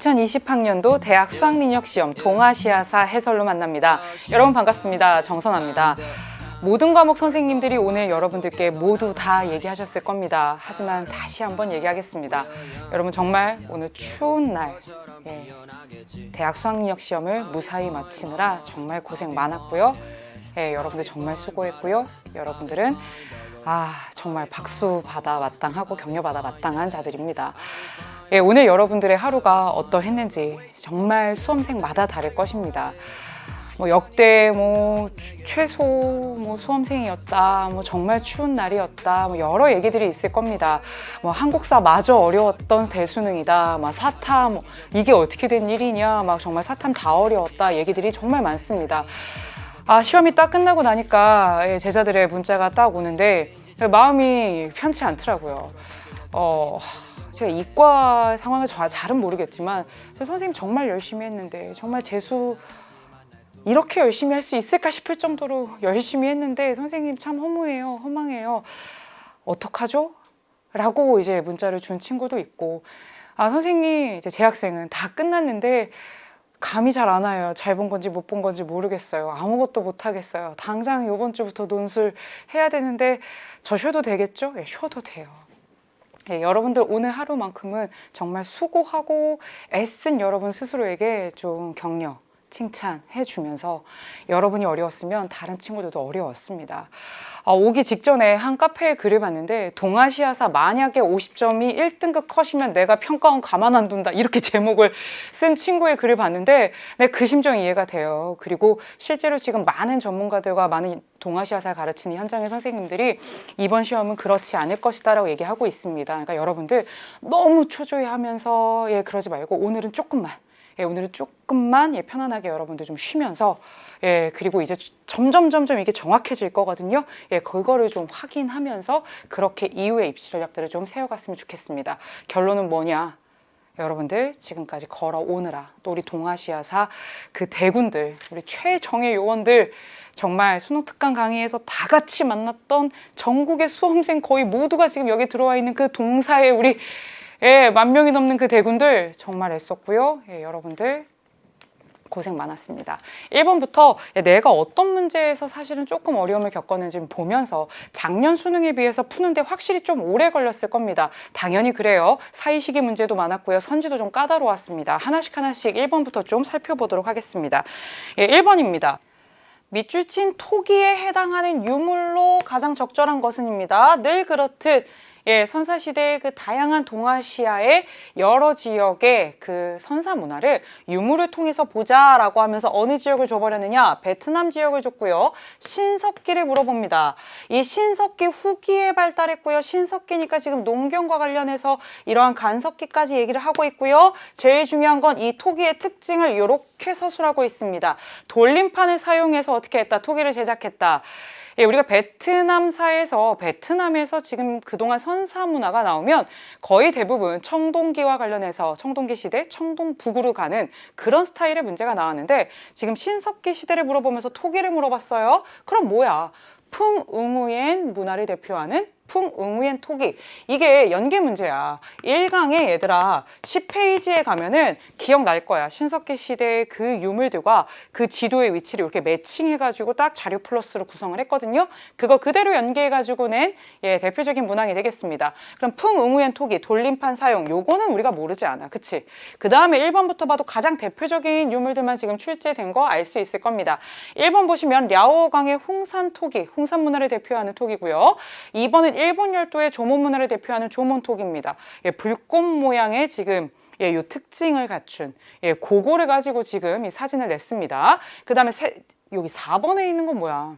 2020학년도 대학 수학능력시험 동아시아사 해설로 만납니다. 여러분 반갑습니다. 정선아입니다. 모든 과목 선생님들이 오늘 여러분들께 모두 다 얘기하셨을 겁니다. 하지만 다시 한번 얘기하겠습니다. 여러분 정말 오늘 추운 날 대학 수학능력시험을 무사히 마치느라 정말 고생 많았고요. 여러분들 정말 수고했고요. 여러분들은 정말 박수 받아 마땅하고 격려 받아 마땅한 자들입니다. 오늘 여러분들의 하루가 어떠했는지 정말 수험생마다 다를 것입니다. 역대 최소 수험생이었다, 정말 추운 날이었다, 여러 얘기들이 있을 겁니다. 한국사 마저 어려웠던 대수능이다, 사탐 이게 어떻게 된 일이냐, 정말 사탐 다 어려웠다 얘기들이 정말 많습니다. 시험이 딱 끝나고 나니까 제자들의 문자가 딱 오는데 마음이 편치 않더라고요. 제가 이과 상황을 잘은 모르겠지만 선생님 정말 열심히 했는데 정말 재수 이렇게 열심히 할 수 있을까 싶을 정도로 열심히 했는데 선생님 참 허무해요, 허망해요. 어떡하죠? 라고 이제 문자를 준 친구도 있고, 선생님 이제 재학생은 다 끝났는데 감이 잘 안 와요. 잘 본 건지 못 본 건지 모르겠어요. 아무것도 못 하겠어요. 당장 이번 주부터 논술 해야 되는데 저 쉬어도 되겠죠? 쉬어도 돼요. 여러분들 오늘 하루만큼은 정말 수고하고 애쓴 여러분 스스로에게 좀 격려, 칭찬해 주면서 여러분이 어려웠으면 다른 친구들도 어려웠습니다. 오기 직전에 한 카페에 글을 봤는데 동아시아사 만약에 50점이 1등급 컷이면 내가 평가원 가만 안 둔다 이렇게 제목을 쓴 친구의 글을 봤는데 그 심정이 이해가 돼요. 그리고 실제로 지금 많은 전문가들과 많은 동아시아사 가르치는 현장의 선생님들이 이번 시험은 그렇지 않을 것이다 라고 얘기하고 있습니다. 그러니까 여러분들 너무 초조해하면서 그러지 말고 오늘은 조금만 편안하게 여러분들 좀 쉬면서 그리고 이제 점점 이게 정확해질 거거든요. 그거를 좀 확인하면서 그렇게 이후의 입시 전략들을 좀 세워갔으면 좋겠습니다. 결론은 뭐냐? 여러분들 지금까지 걸어오느라 또 우리 동아시아사 그 대군들, 우리 최정예 요원들 정말 수능 특강 강의에서 다 같이 만났던 전국의 수험생 거의 모두가 지금 여기 들어와 있는 그 동사에 우리 10,000명이 넘는 그 대군들 정말 애썼고요. 여러분들 고생 많았습니다. 1번부터 내가 어떤 문제에서 사실은 조금 어려움을 겪었는지 보면서 작년 수능에 비해서 푸는데 확실히 좀 오래 걸렸을 겁니다. 당연히 그래요. 사이시기 문제도 많았고요. 선지도 좀 까다로웠습니다. 하나씩 1번부터 좀 살펴보도록 하겠습니다. 1번입니다. 밑줄 친 토기에 해당하는 유물로 가장 적절한 것은입니다. 늘 그렇듯 선사시대의 그 다양한 동아시아의 여러 지역의 그 선사 문화를 유물을 통해서 보자라고 하면서 어느 지역을 줘버렸느냐? 베트남 지역을 줬고요. 신석기를 물어봅니다. 이 신석기 후기에 발달했고요. 신석기니까 지금 농경과 관련해서 이러한 간석기까지 얘기를 하고 있고요. 제일 중요한 건 이 토기의 특징을 이렇게 서술하고 있습니다. 돌림판을 사용해서 어떻게 했다? 토기를 제작했다. 우리가 베트남에서 지금 그동안 선사 문화가 나오면 거의 대부분 청동기와 관련해서 청동기 시대, 청동북으로 가는 그런 스타일의 문제가 나왔는데 지금 신석기 시대를 물어보면서 토기를 물어봤어요. 그럼 뭐야? 풍응우옌 문화를 대표하는 풍응우옌 토기. 이게 연계 문제야. 1강에 얘들아 10페이지에 가면은 기억날 거야. 신석기 시대의 그 유물들과 그 지도의 위치를 이렇게 매칭해가지고 딱 자료 플러스로 구성을 했거든요. 그거 그대로 연계해가지고 낸 대표적인 문항이 되겠습니다. 그럼 풍응우옌 토기, 돌림판 사용, 요거는 우리가 모르지 않아. 그치? 그 다음에 1번부터 봐도 가장 대표적인 유물들만 지금 출제된 거 알 수 있을 겁니다. 1번 보시면 랴오강의 홍산 토기, 홍산 문화를 대표하는 토기고요. 2번은 일본 열도의 조몬 문화를 대표하는 조몬 토기입니다. 불꽃 모양의 지금 요 특징을 갖춘 그거를 가지고 지금 이 사진을 냈습니다. 그 다음에 여기 4번에 있는 건 뭐야?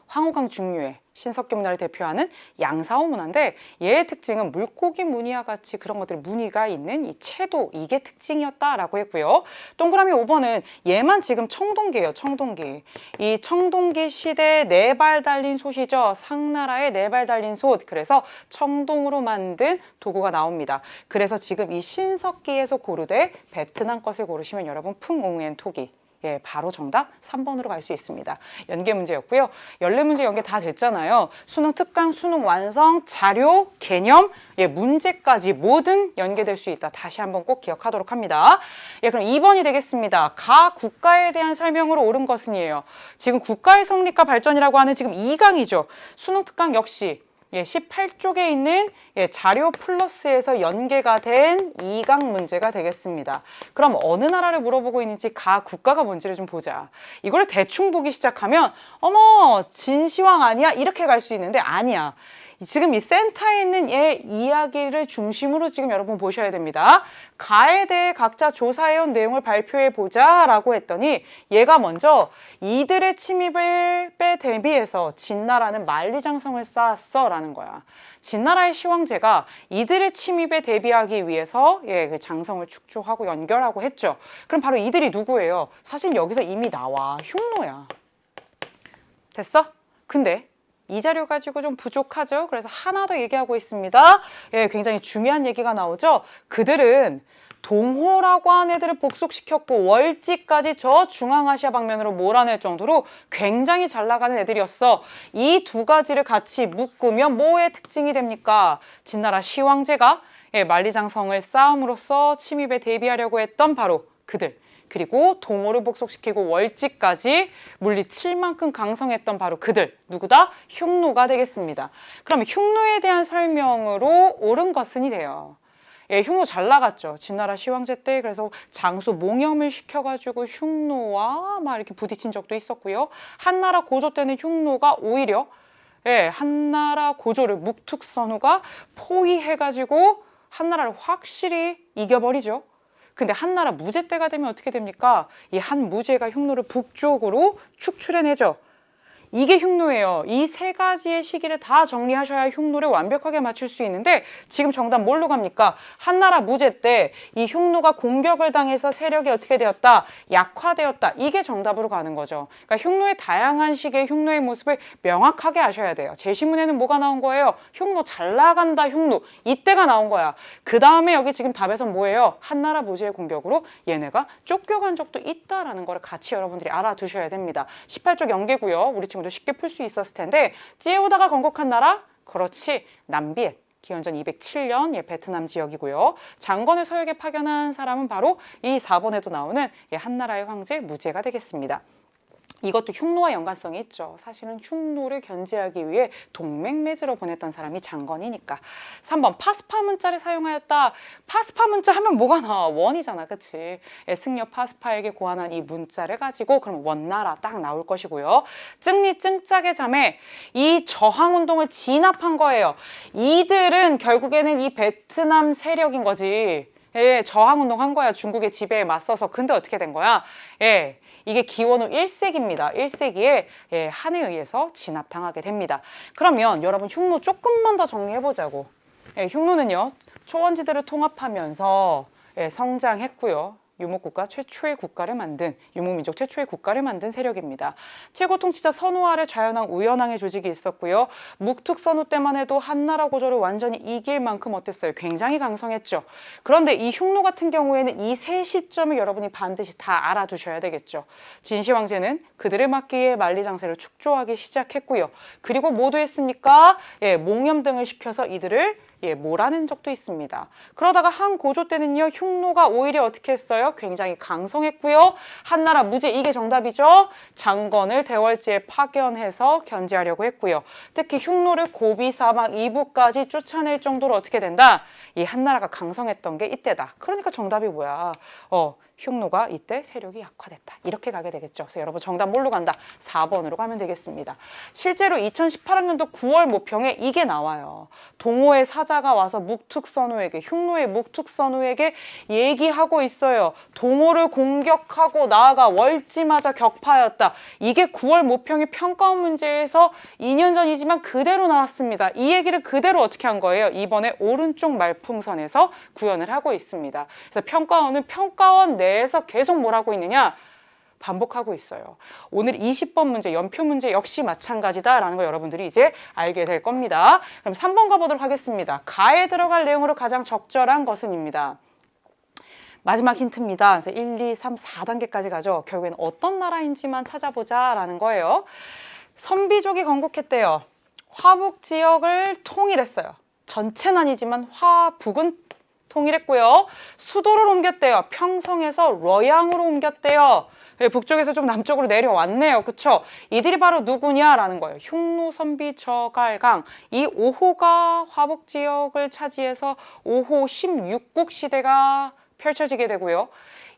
황호강 중류의 신석기 문화를 대표하는 양사오 문화인데 얘의 특징은 물고기 무늬와 같이 그런 것들 무늬가 있는 이 채도, 이게 특징이었다라고 했고요. 동그라미 5번은 얘만 지금 청동기예요. 청동기. 이 청동기 시대에 4발 달린 솥이죠. 상나라의 4발 달린 솥. 그래서 청동으로 만든 도구가 나옵니다. 그래서 지금 이 신석기에서 고르되 베트남 것을 고르시면 여러분 풍웅엔 토기 예, 바로 정답 3번으로 갈 수 있습니다. 연계 문제였고요. 연례 문제 연계 다 됐잖아요. 수능 특강, 수능 완성, 자료, 개념, 예, 문제까지 모든 연계될 수 있다. 다시 한번 꼭 기억하도록 합니다. 예, 그럼 2번이 되겠습니다. 가 국가에 대한 설명으로 옳은 것은이에요. 지금 국가의 성립과 발전이라고 하는 지금 2강이죠. 수능 특강 역시 예, 18쪽에 있는 예, 자료 플러스에서 연계가 된 2강 문제가 되겠습니다. 그럼 어느 나라를 물어보고 있는지 가 국가가 뭔지를 좀 보자. 이걸 대충 보기 시작하면 어머 진시황 아니야? 이렇게 갈 수 있는데 아니야. 지금 이 센터에 있는 얘 이야기를 중심으로 지금 여러분 보셔야 됩니다. 가에 대해 각자 조사해온 내용을 발표해보자 라고 했더니 얘가 먼저 이들의 침입을 대비해서 진나라는 만리장성을 쌓았어 라는 거야. 진나라의 시황제가 이들의 침입에 대비하기 위해서 예, 그 장성을 축조하고 연결하고 했죠. 그럼 바로 이들이 누구예요? 사실 여기서 이미 나와. 흉노야. 됐어? 근데 이 자료 가지고 좀 부족하죠. 그래서 하나 더 얘기하고 있습니다. 예, 굉장히 중요한 얘기가 나오죠. 그들은 동호라고 한 애들을 복속시켰고 월지까지 저 중앙아시아 방면으로 몰아낼 정도로 굉장히 잘 나가는 애들이었어. 이 두 가지를 같이 묶으면 뭐의 특징이 됩니까? 진나라 시황제가 예, 만리장성을 쌓음으로써 침입에 대비하려고 했던 바로 그들. 그리고 동호를 복속시키고 월지까지 물리칠 만큼 강성했던 바로 그들. 누구다? 흉노가 되겠습니다. 그럼 흉노에 대한 설명으로 옳은 것은이 돼요. 예, 흉노 잘 나갔죠. 진나라 시황제 때 그래서 장수 몽염을 시켜가지고 흉노와 막 이렇게 부딪힌 적도 있었고요. 한나라 고조 때는 흉노가 오히려 예, 한나라 고조를 묵툭선후가 포위해가지고 한나라를 확실히 이겨버리죠. 근데 한나라 무제 때가 되면 어떻게 됩니까? 이 한무제가 흉노를 북쪽으로 축출해내죠. 이게 흉노예요. 이 세 가지의 시기를 다 정리하셔야 흉노를 완벽하게 맞출 수 있는데 지금 정답 뭘로 갑니까? 한나라 무제 때 이 흉노가 공격을 당해서 세력이 어떻게 되었다? 약화되었다. 이게 정답으로 가는 거죠. 그러니까 흉노의 다양한 시기의 흉노의 모습을 명확하게 아셔야 돼요. 제시문에는 뭐가 나온 거예요? 흉노 잘 나간다 흉노. 이때가 나온 거야. 그 다음에 여기 지금 답에선 뭐예요? 한나라 무제의 공격으로 얘네가 쫓겨간 적도 있다라는 걸 같이 여러분들이 알아두셔야 됩니다. 18쪽 연계고요. 우리 친구들 쉽게 풀 수 있었을 텐데 찌에오다가 건국한 나라? 그렇지. 남비엣. 기원전 207년 예, 베트남 지역이고요. 장건을 서역에 파견한 사람은 바로 이 4번에도 나오는 예, 한나라의 황제 무제가 되겠습니다. 이것도 흉노와 연관성이 있죠. 사실은 흉노를 견제하기 위해 동맹 맺으러 보냈던 사람이 장건이니까. 3번 파스파 문자를 사용하였다. 파스파 문자 하면 뭐가 나와? 원이잖아. 그치? 예, 승려 파스파에게 고안한 이 문자를 가지고 그럼 원나라 딱 나올 것이고요. 증리 증짝의 자매 이 저항운동을 진압한 거예요. 이들은 결국에는 이 베트남 세력인 거지. 예, 저항운동 한 거야. 중국의 지배에 맞서서. 근데 어떻게 된 거야? 예. 이게 기원 후 1세기입니다. 1세기에 예, 한에 의해서 진압당하게 됩니다. 그러면 여러분 흉노 조금만 더 정리해보자고. 예, 흉노는요. 초원지대를 통합하면서 예, 성장했고요. 유목국가 최초의 국가를 만든 유목민족 최초의 국가를 만든 세력입니다. 최고 통치자 선우 아래 좌연왕 우연왕의 조직이 있었고요. 묵툭선후 때만 해도 한나라 고조를 완전히 이길 만큼 어땠어요? 굉장히 강성했죠. 그런데 이 흉노 같은 경우에는 이 세 시점을 여러분이 반드시 다 알아두셔야 되겠죠. 진시황제는 그들을 막기 위해 만리장세를 축조하기 시작했고요. 그리고 모두 했습니까? 예, 몽염 등을 시켜서 이들을 예, 몰아낸 적도 있습니다. 그러다가 한 고조 때는요, 흉노가 오히려 어떻게 했어요? 굉장히 강성했고요. 한나라 무제, 이게 정답이죠? 장건을 대월지에 파견해서 견제하려고 했고요. 특히 흉노를 고비 사막 이부까지 쫓아낼 정도로 어떻게 된다? 이 한나라가 강성했던 게 이때다. 그러니까 정답이 뭐야? 흉노가 이때 세력이 약화됐다. 이렇게 가게 되겠죠. 그래서 여러분 정답 뭘로 간다? 4번으로 가면 되겠습니다. 실제로 2018학년도 9월 모평에 이게 나와요. 동호의 사자가 와서 묵툭선후에게, 흉노의 묵툭선후에게 얘기하고 있어요. 동호를 공격하고 나아가 월지마저 격파하였다. 이게 9월 모평의 평가원 문제에서 2년 전이지만 그대로 나왔습니다. 이 얘기를 그대로 어떻게 한 거예요? 이번에 오른쪽 말풍선에서 구현을 하고 있습니다. 그래서 평가원은 평가원 내에서 계속 뭘 하고 있느냐? 반복하고 있어요. 오늘 20번 문제, 연표 문제 역시 마찬가지다라는 거 여러분들이 이제 알게 될 겁니다. 그럼 3번 가보도록 하겠습니다. 가에 들어갈 내용으로 가장 적절한 것은입니다. 마지막 힌트입니다. 그래서 1, 2, 3, 4단계까지 가죠. 결국엔 어떤 나라인지만 찾아보자라는 거예요. 선비족이 건국했대요. 화북 지역을 통일했어요. 전체는 아니지만 화북은 통일했고요. 수도를 옮겼대요. 평성에서 러양으로 옮겼대요. 북쪽에서 좀 남쪽으로 내려왔네요. 그쵸? 이들이 바로 누구냐라는 거예요. 흉노, 선비, 저갈강. 이 5호가 화북 지역을 차지해서 5호 16국 시대가 펼쳐지게 되고요.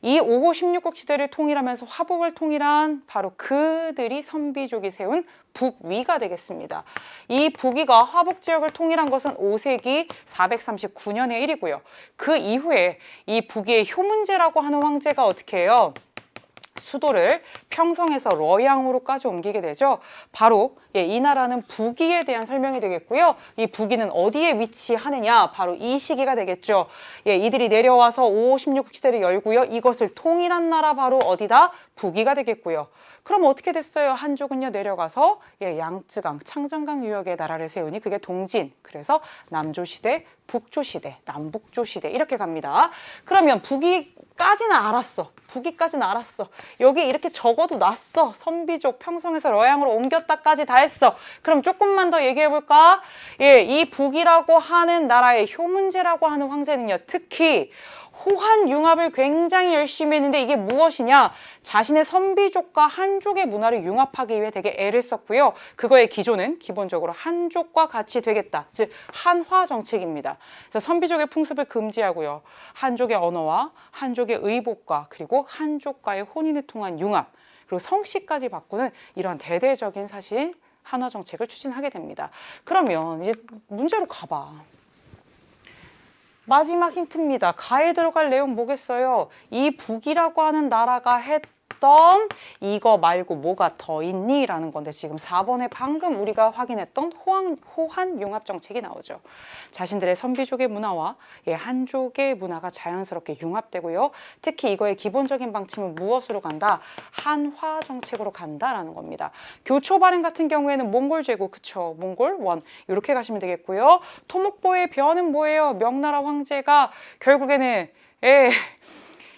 이 5호 16국 시대를 통일하면서 화북을 통일한 바로 그들이 선비족이 세운 북위가 되겠습니다. 이 북위가 화북 지역을 통일한 것은 5세기 439년의 일이고요. 그 이후에 이 북위의 효문제라고 하는 황제가 어떻게 해요? 수도를 평성에서 러양으로까지 옮기게 되죠. 바로 이 나라는 북위에 대한 설명이 되겠고요. 이 북위는 어디에 위치하느냐? 바로 이 시기가 되겠죠. 이들이 내려와서 5호 16국 시대를 열고요. 이것을 통일한 나라 바로 어디다? 북위가 되겠고요. 그럼 어떻게 됐어요? 한족은요 내려가서 양쯔강, 창정강 유역에 나라를 세우니 그게 동진. 그래서 남조시대, 북조시대, 남북조시대 이렇게 갑니다. 그러면 북위까지는 알았어. 북위까지는 알았어. 여기 이렇게 적어도 놨어. 선비족 평성에서 러양으로 옮겼다까지 다 했어. 그럼 조금만 더 얘기해 볼까? 이 북위라고 하는 나라의 효문제라고 하는 황제는요. 특히 호한 융합을 굉장히 열심히 했는데 이게 무엇이냐? 자신의 선비족과 한족의 문화를 융합하기 위해 되게 애를 썼고요. 그거의 기조는 기본적으로 한족과 같이 되겠다. 즉 한화 정책입니다. 그래서 선비족의 풍습을 금지하고요. 한족의 언어와 한족의 의복과 그리고 한족과의 혼인을 통한 융합 그리고 성씨까지 바꾸는 이런 대대적인 사실 한화 정책을 추진하게 됩니다. 그러면 이제 문제로 가봐. 마지막 힌트입니다. 가에 들어갈 내용 뭐겠어요? 이 북이라고 하는 나라가 했던 이거 말고 뭐가 더 있니? 라는 건데 지금 4번에 방금 우리가 확인했던 호한 융합 정책이 나오죠. 자신들의 선비족의 문화와 한족의 문화가 자연스럽게 융합되고요. 특히 이거의 기본적인 방침은 무엇으로 간다? 한화 정책으로 간다라는 겁니다. 교초 발행 같은 경우에는 몽골 제국, 그쵸? 몽골 원 이렇게 가시면 되겠고요. 토목보의 변은 뭐예요? 명나라 황제가 결국에는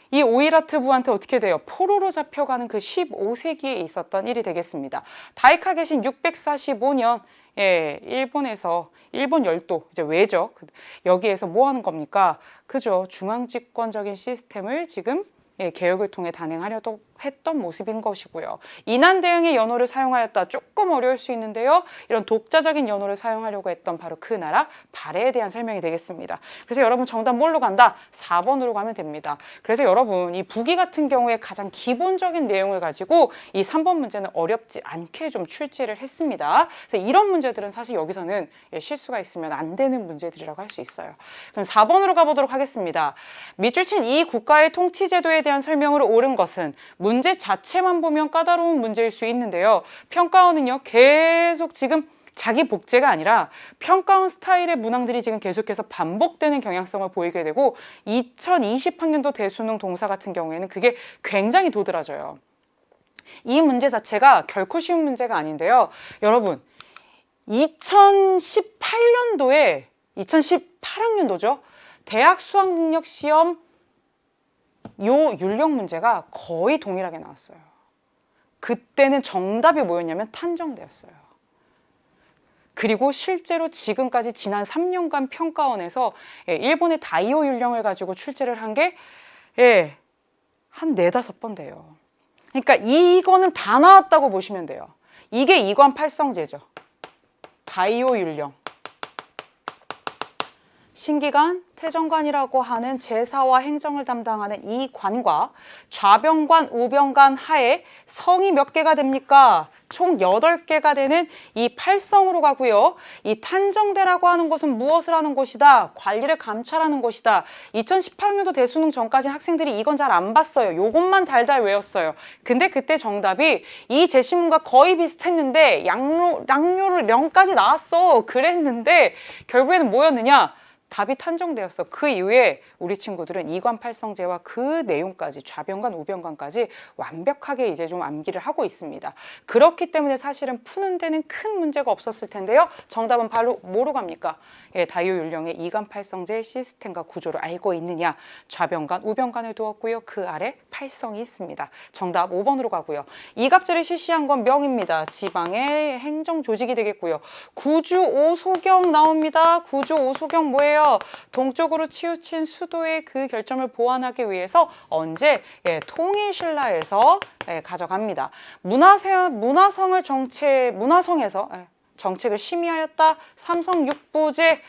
이 오이라트 부한테 어떻게 돼요? 포로로 잡혀가는 그 15세기에 있었던 일이 되겠습니다. 다이카 계신 645년 일본에서 일본 열도 이제 왜죠? 여기에서 뭐 하는 겁니까? 그죠? 중앙집권적인 시스템을 지금 개혁을 통해 단행하려고 했던 모습인 것이고요. 이난 대응의 연호를 사용하였다. 조금 어려울 수 있는데요. 이런 독자적인 연호를 사용하려고 했던 바로 그 나라 발해에 대한 설명이 되겠습니다. 그래서 여러분 정답 뭘로 간다? 4번으로 가면 됩니다. 그래서 여러분 이 북위 같은 경우에 가장 기본적인 내용을 가지고 이 3번 문제는 어렵지 않게 좀 출제를 했습니다. 그래서 이런 문제들은 사실 여기서는 실수가 있으면 안 되는 문제들이라고 할 수 있어요. 그럼 4번으로 가보도록 하겠습니다. 밑줄 친 이 국가의 통치제도에 대한 설명으로 옳은 것은 문제 자체만 보면 까다로운 문제일 수 있는데요. 평가원은요 계속 지금 자기 복제가 아니라 평가원 스타일의 문항들이 지금 계속해서 반복되는 경향성을 보이게 되고 2020학년도 대수능 동사 같은 경우에는 그게 굉장히 도드라져요. 이 문제 자체가 결코 쉬운 문제가 아닌데요. 여러분 2018년도에 2018학년도죠. 대학 수학능력시험 요 윤력 문제가 거의 동일하게 나왔어요. 그때는 정답이 뭐였냐면 탄정대였어요. 그리고 실제로 지금까지 지난 3년간 평가원에서 일본의 다이오 윤령을 가지고 출제를 한 게 한 4-5번 돼요. 그러니까 이거는 다 나왔다고 보시면 돼요. 이게 이관 팔성제죠. 다이오 윤령. 신기관, 태정관이라고 하는 제사와 행정을 담당하는 이 관과 좌병관, 우병관 하에 성이 몇 개가 됩니까? 총 8개가 되는 이 8성으로 가고요. 이 탄정대라고 하는 것은 무엇을 하는 곳이다? 관리를 감찰하는 곳이다. 2018학년도 대수능 전까지 학생들이 이건 잘 안 봤어요. 요것만 달달 외웠어요. 근데 그때 정답이 이 제시문과 거의 비슷했는데 랑료를 령까지 나왔어. 그랬는데 결국에는 뭐였느냐? 답이 탄정되었어. 그 이후에 우리 친구들은 이관팔성제와 그 내용까지 좌변관, 우변관까지 완벽하게 이제 좀 암기를 하고 있습니다. 그렇기 때문에 사실은 푸는 데는 큰 문제가 없었을 텐데요. 정답은 바로 뭐로 갑니까? 예, 다이오율령의 이관팔성제 시스템과 구조를 알고 있느냐? 좌변관, 우변관을 두었고요. 그 아래 팔성이 있습니다. 정답 5번으로 가고요. 이갑제를 실시한 건 명입니다. 지방의 행정 조직이 되겠고요. 구주 오소경 나옵니다. 구주 오소경 뭐예요? 동쪽으로 치우친 수도의 그 결점을 보완하기 위해서 언제 통일신라에서 가져갑니다. 문화성을 문화성에서 정책을 심의하였다. 삼성육부제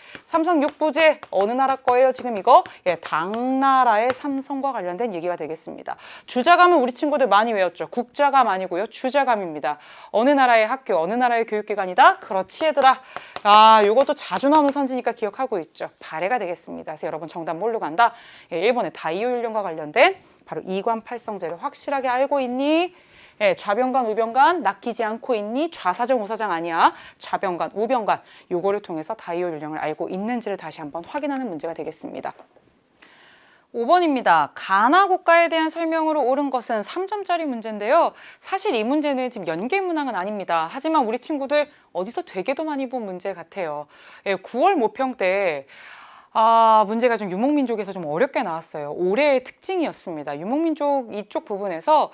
어느 나라 거예요? 지금 이거 당나라의 삼성과 관련된 얘기가 되겠습니다. 주자감은 우리 친구들 많이 외웠죠. 국자감 아니고요. 주자감입니다. 어느 나라의 학교, 어느 나라의 교육기관이다? 그렇지 얘들아. 요것도 자주 나오는 선지니까 기억하고 있죠. 발해가 되겠습니다. 그래서 여러분 정답 뭘로 간다? 일본의 다이오율령과 관련된 바로 이관팔성제를 확실하게 알고 있니? 좌변관, 우변관 낚이지 않고 있니? 좌사정, 우사정 아니야. 좌변관, 우변관 요거를 통해서 다이오율령을 알고 있는지를 다시 한번 확인하는 문제가 되겠습니다. 5번입니다. 가나 국가에 대한 설명으로 옳은 것은 3점짜리 문제인데요. 사실 이 문제는 지금 연계문항은 아닙니다. 하지만 우리 친구들 어디서 되게도 많이 본 문제 같아요. 9월 모평 때 문제가 좀 유목민족에서 좀 어렵게 나왔어요. 올해의 특징이었습니다. 유목민족 이쪽 부분에서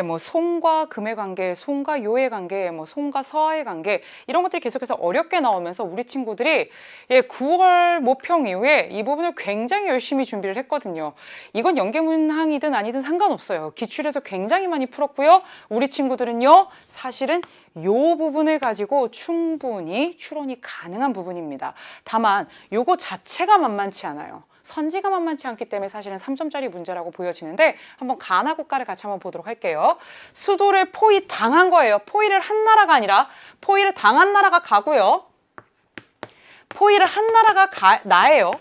뭐 송과 금의 관계, 송과 요의 관계, 뭐 송과 서의 관계 이런 것들이 계속해서 어렵게 나오면서 우리 친구들이 9월 모평 이후에 이 부분을 굉장히 열심히 준비를 했거든요. 이건 연계문항이든 아니든 상관없어요. 기출에서 굉장히 많이 풀었고요. 우리 친구들은요, 사실은 요 부분을 가지고 충분히 추론이 가능한 부분입니다. 다만 요거 자체가 만만치 않아요. 선지가 만만치 않기 때문에 사실은 3점짜리 문제라고 보여지는데 한번 가나 국가를 같이 한번 보도록 할게요. 수도를 포위당한 거예요. 포위를 한 나라가 아니라 포위를 당한 나라가 가고요. 포위를 한 나라가 나예요.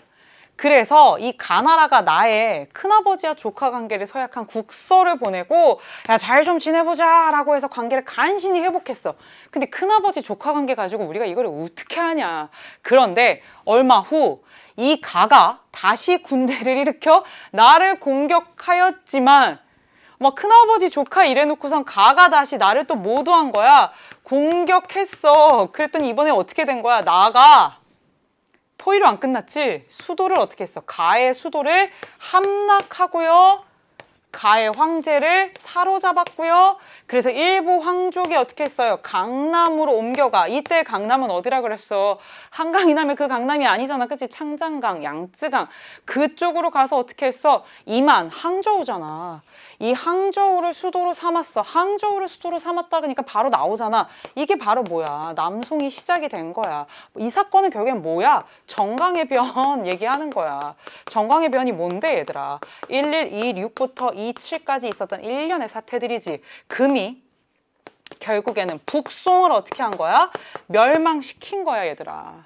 그래서 이 가나라가 나의 큰아버지와 조카 관계를 서약한 국서를 보내고 야, 잘 좀 지내보자 라고 해서 관계를 간신히 회복했어. 근데 큰아버지 조카 관계 가지고 우리가 이걸 어떻게 하냐. 그런데 얼마 후 이 가가 다시 군대를 일으켜 나를 공격하였지만 막 큰아버지 조카 이래놓고선 가가 다시 나를 또 모도한 거야. 공격했어. 그랬더니 이번에 어떻게 된 거야? 나가 포위로 안 끝났지? 수도를 어떻게 했어? 가의 수도를 함락하고요. 가의 황제를 사로잡았고요. 그래서 일부 황족이 어떻게 했어요? 강남으로 옮겨가. 이때 강남은 어디라 그랬어? 한강 이남의 그 강남이 아니잖아. 그치? 창장강, 양쯔강. 그쪽으로 가서 어떻게 했어? 이만, 항저우잖아. 이 항저우를 수도로 삼았어. 항저우를 수도로 삼았다 그러니까 바로 나오잖아. 이게 바로 뭐야? 남송이 시작이 된 거야. 이 사건은 결국엔 뭐야? 정강의 변 얘기하는 거야. 정강의 변이 뭔데 얘들아? 1126부터 27까지 있었던 1년의 사태들이지. 금이 결국에는 북송을 어떻게 한 거야? 멸망시킨 거야 얘들아.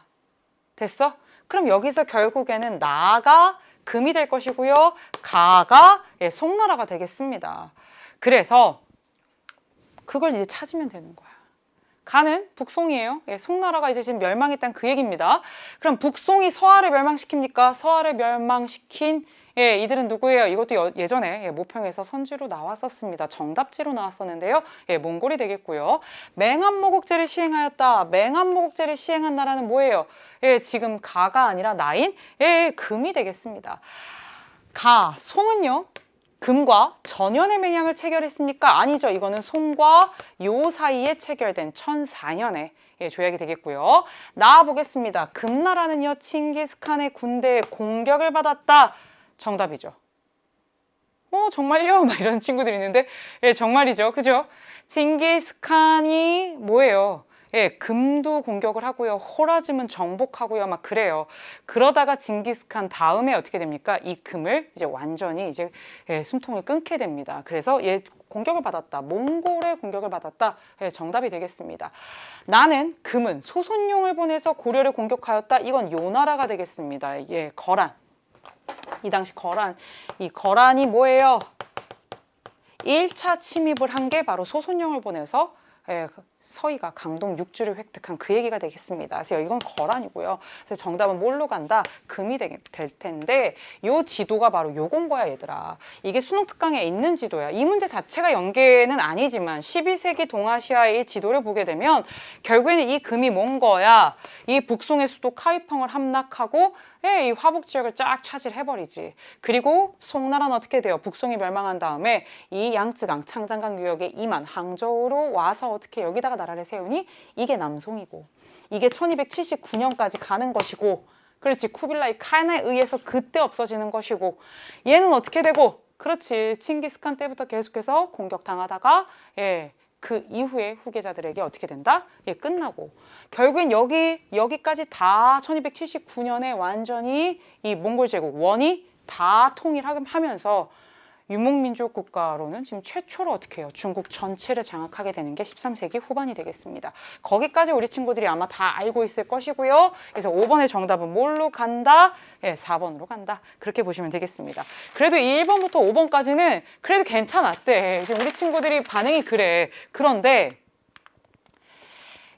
됐어? 그럼 여기서 결국에는 나가 금이 될 것이고요. 가가 송나라가 되겠습니다. 그래서 그걸 이제 찾으면 되는 거야. 가는 북송이에요. 송나라가 이제 지금 멸망했다는 그 얘기입니다. 그럼 북송이 서하를 멸망시킵니까? 서하를 멸망시킨 이들은 누구예요? 이것도 예전에 모평에서 선지로 나왔었습니다. 정답지로 나왔었는데요. 몽골이 되겠고요. 맹암모국제를 시행하였다. 맹암모국제를 시행한 나라는 뭐예요? 지금 가가 아니라 나인 금이 되겠습니다. 송은요. 금과 전연의 맹약을 체결했습니까? 아니죠. 이거는 송과 요 사이에 체결된 1004년에 조약이 되겠고요. 나와보겠습니다. 금나라는요. 칭기스칸의 군대에 공격을 받았다. 정답이죠. 정말요? 막 이런 친구들이 있는데 정말이죠. 그죠? 칭기스칸이 뭐예요? 금도 공격을 하고요. 호라즘은 정복하고요. 막 그래요. 그러다가 징기스칸 다음에 어떻게 됩니까? 이 금을 이제 완전히 이제 숨통을 끊게 됩니다. 그래서 공격을 받았다. 몽골의 공격을 받았다. 정답이 되겠습니다. 나는 금은 소손용을 보내서 고려를 공격하였다. 이건 요 나라가 되겠습니다. 거란. 이 당시 이 거란이 뭐예요? 1차 침입을 한 게 바로 소손용을 보내서 서희가 강동 6주를 획득한 그 얘기가 되겠습니다. 그래서 이건 거란이고요. 그래서 정답은 뭘로 간다? 금이 될 텐데 요 지도가 바로 요건 거야 얘들아. 이게 수능 특강에 있는 지도야. 이 문제 자체가 연계는 아니지만 12세기 동아시아의 지도를 보게 되면 결국에는 이 금이 뭔 거야? 이 북송의 수도 카이펑을 함락하고 이 화북 지역을 쫙 차지해버리지. 그리고 송나라는 어떻게 돼요? 북송이 멸망한 다음에 이 양쯔강, 창장강 유역에 임한 항저우로 와서 어떻게 여기다가 나라를 세우니? 이게 남송이고 이게 1279년까지 가는 것이고 그렇지 쿠빌라이 칸에 의해서 그때 없어지는 것이고 얘는 어떻게 되고 그렇지 칭기스칸 때부터 계속해서 공격당하다가 그 이후에 후계자들에게 어떻게 된다? 끝나고 결국엔 여기까지 다 1279년에 완전히 이 몽골 제국 원이 다 통일하면서 유목민족 국가로는 지금 최초로 어떻게 해요? 중국 전체를 장악하게 되는 게 13세기 후반이 되겠습니다. 거기까지 우리 친구들이 아마 다 알고 있을 것이고요. 그래서 5번의 정답은 뭘로 간다? 4번으로 간다. 그렇게 보시면 되겠습니다. 그래도 1번부터 5번까지는 그래도 괜찮았대. 지금 우리 친구들이 반응이 그래. 그런데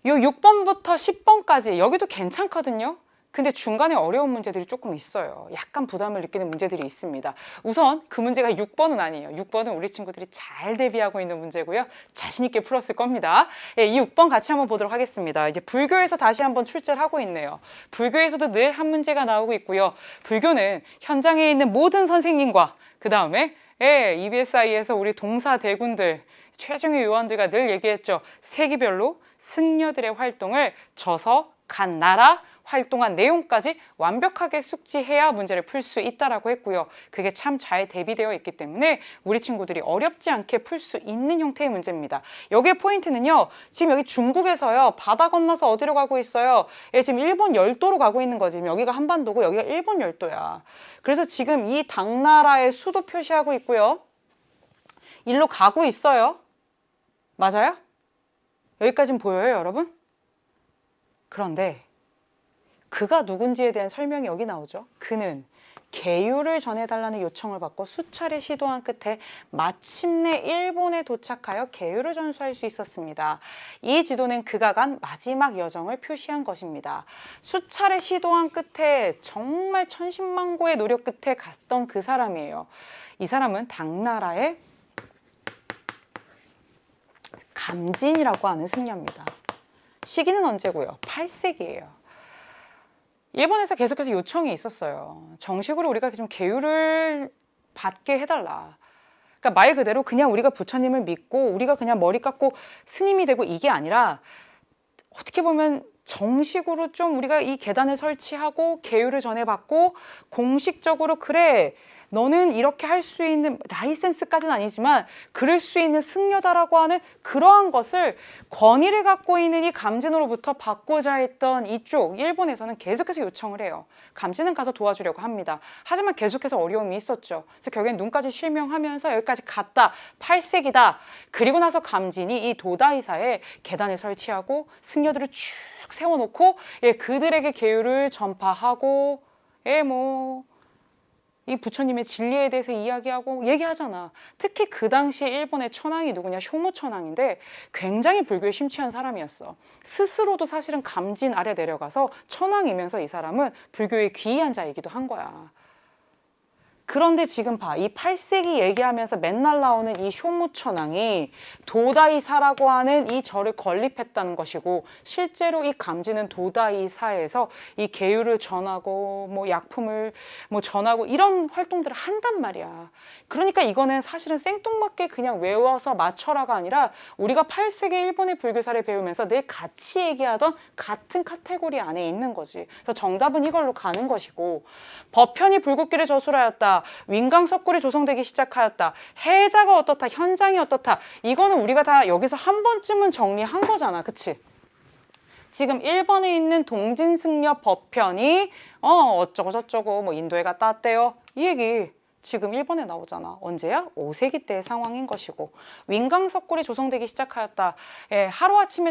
요 6번부터 10번까지 여기도 괜찮거든요. 근데 중간에 어려운 문제들이 조금 있어요. 약간 부담을 느끼는 문제들이 있습니다. 우선 그 문제가 6번은 아니에요. 6번은 우리 친구들이 잘 대비하고 있는 문제고요. 자신 있게 풀었을 겁니다. 이 6번 같이 한번 보도록 하겠습니다. 이제 불교에서 다시 한번 출제를 하고 있네요. 불교에서도 늘 한 문제가 나오고 있고요. 불교는 현장에 있는 모든 선생님과 그 다음에 EBSI에서 우리 동사대군들 최종의 요원들과 늘 얘기했죠. 세기별로 승려들의 활동을 져서 간 나라 활동한 내용까지 완벽하게 숙지해야 문제를 풀 수 있다라고 했고요. 그게 참 잘 대비되어 있기 때문에 우리 친구들이 어렵지 않게 풀 수 있는 형태의 문제입니다. 여기의 포인트는요. 지금 여기 중국에서요. 바다 건너서 어디로 가고 있어요? 지금 일본 열도로 가고 있는 거지. 여기가 한반도고 여기가 일본 열도야. 그래서 지금 이 당나라의 수도 표시하고 있고요. 일로 가고 있어요. 맞아요? 여기까지는 보여요, 여러분? 그런데 그가 누군지에 대한 설명이 여기 나오죠. 그는 계율을 전해달라는 요청을 받고 수차례 시도한 끝에 마침내 일본에 도착하여 계율을 전수할 수 있었습니다. 이 지도는 그가 간 마지막 여정을 표시한 것입니다. 수차례 시도한 끝에 정말 천신만고의 노력 끝에 갔던 그 사람이에요. 이 사람은 당나라의 감진이라고 하는 승려입니다. 시기는 언제고요? 8세기예요. 일본에서 계속해서 요청이 있었어요. 정식으로 우리가 좀 계율을 받게 해달라. 그러니까 말 그대로 그냥 우리가 부처님을 믿고 우리가 그냥 머리 깎고 스님이 되고 이게 아니라 어떻게 보면 정식으로 좀 우리가 이 계단을 설치하고 계율을 전해받고 공식적으로 그래 너는 이렇게 할 수 있는 라이센스까지는 아니지만 그럴 수 있는 승려다라고 하는 그러한 것을 권위를 갖고 있는 이 감진으로부터 받고자 했던 이쪽 일본에서는 계속해서 요청을 해요. 감진은 가서 도와주려고 합니다. 하지만 계속해서 어려움이 있었죠. 그래서 결국엔 눈까지 실명하면서 여기까지 갔다. 8세기다. 그리고 나서 감진이 이 도다이사에 계단을 설치하고 승려들을 쭉 세워놓고 그들에게 계율을 전파하고 이 부처님의 진리에 대해서 이야기하고 얘기하잖아. 특히 그 당시 일본의 천황이 누구냐? 쇼무 천황인데 굉장히 불교에 심취한 사람이었어. 스스로도 사실은 감진 아래 내려가서 천황이면서 이 사람은 불교의 귀의한 자이기도 한 거야. 그런데 지금 봐. 이 8세기 얘기하면서 맨날 나오는 이 쇼무천왕이 도다이사라고 하는 이 절을 건립했다는 것이고 실제로 이 감지는 도다이사에서 이 계율을 전하고 약품을 전하고 이런 활동들을 한단 말이야. 그러니까 이거는 사실은 생뚱맞게 그냥 외워서 맞춰라가 아니라 우리가 8세기 일본의 불교사를 배우면서 늘 같이 얘기하던 같은 카테고리 안에 있는 거지. 그래서 정답은 이걸로 가는 것이고 법현이 불국기를 저술하였다. 윈강석굴이 조성되기 시작하였다. 해자가 어떻다. 현장이 어떻다. 이거는 우리가 다 여기서 한 번쯤은 정리한 거잖아. 그치? 지금 1번에 있는 동진승려 법편이 어쩌고 저쩌고 인도에 갔다 왔대요. 이 얘기 지금 1번에 나오잖아. 언제야? 5세기 때의 상황인 것이고 윈강석굴이 조성되기 시작하였다. 하루아침에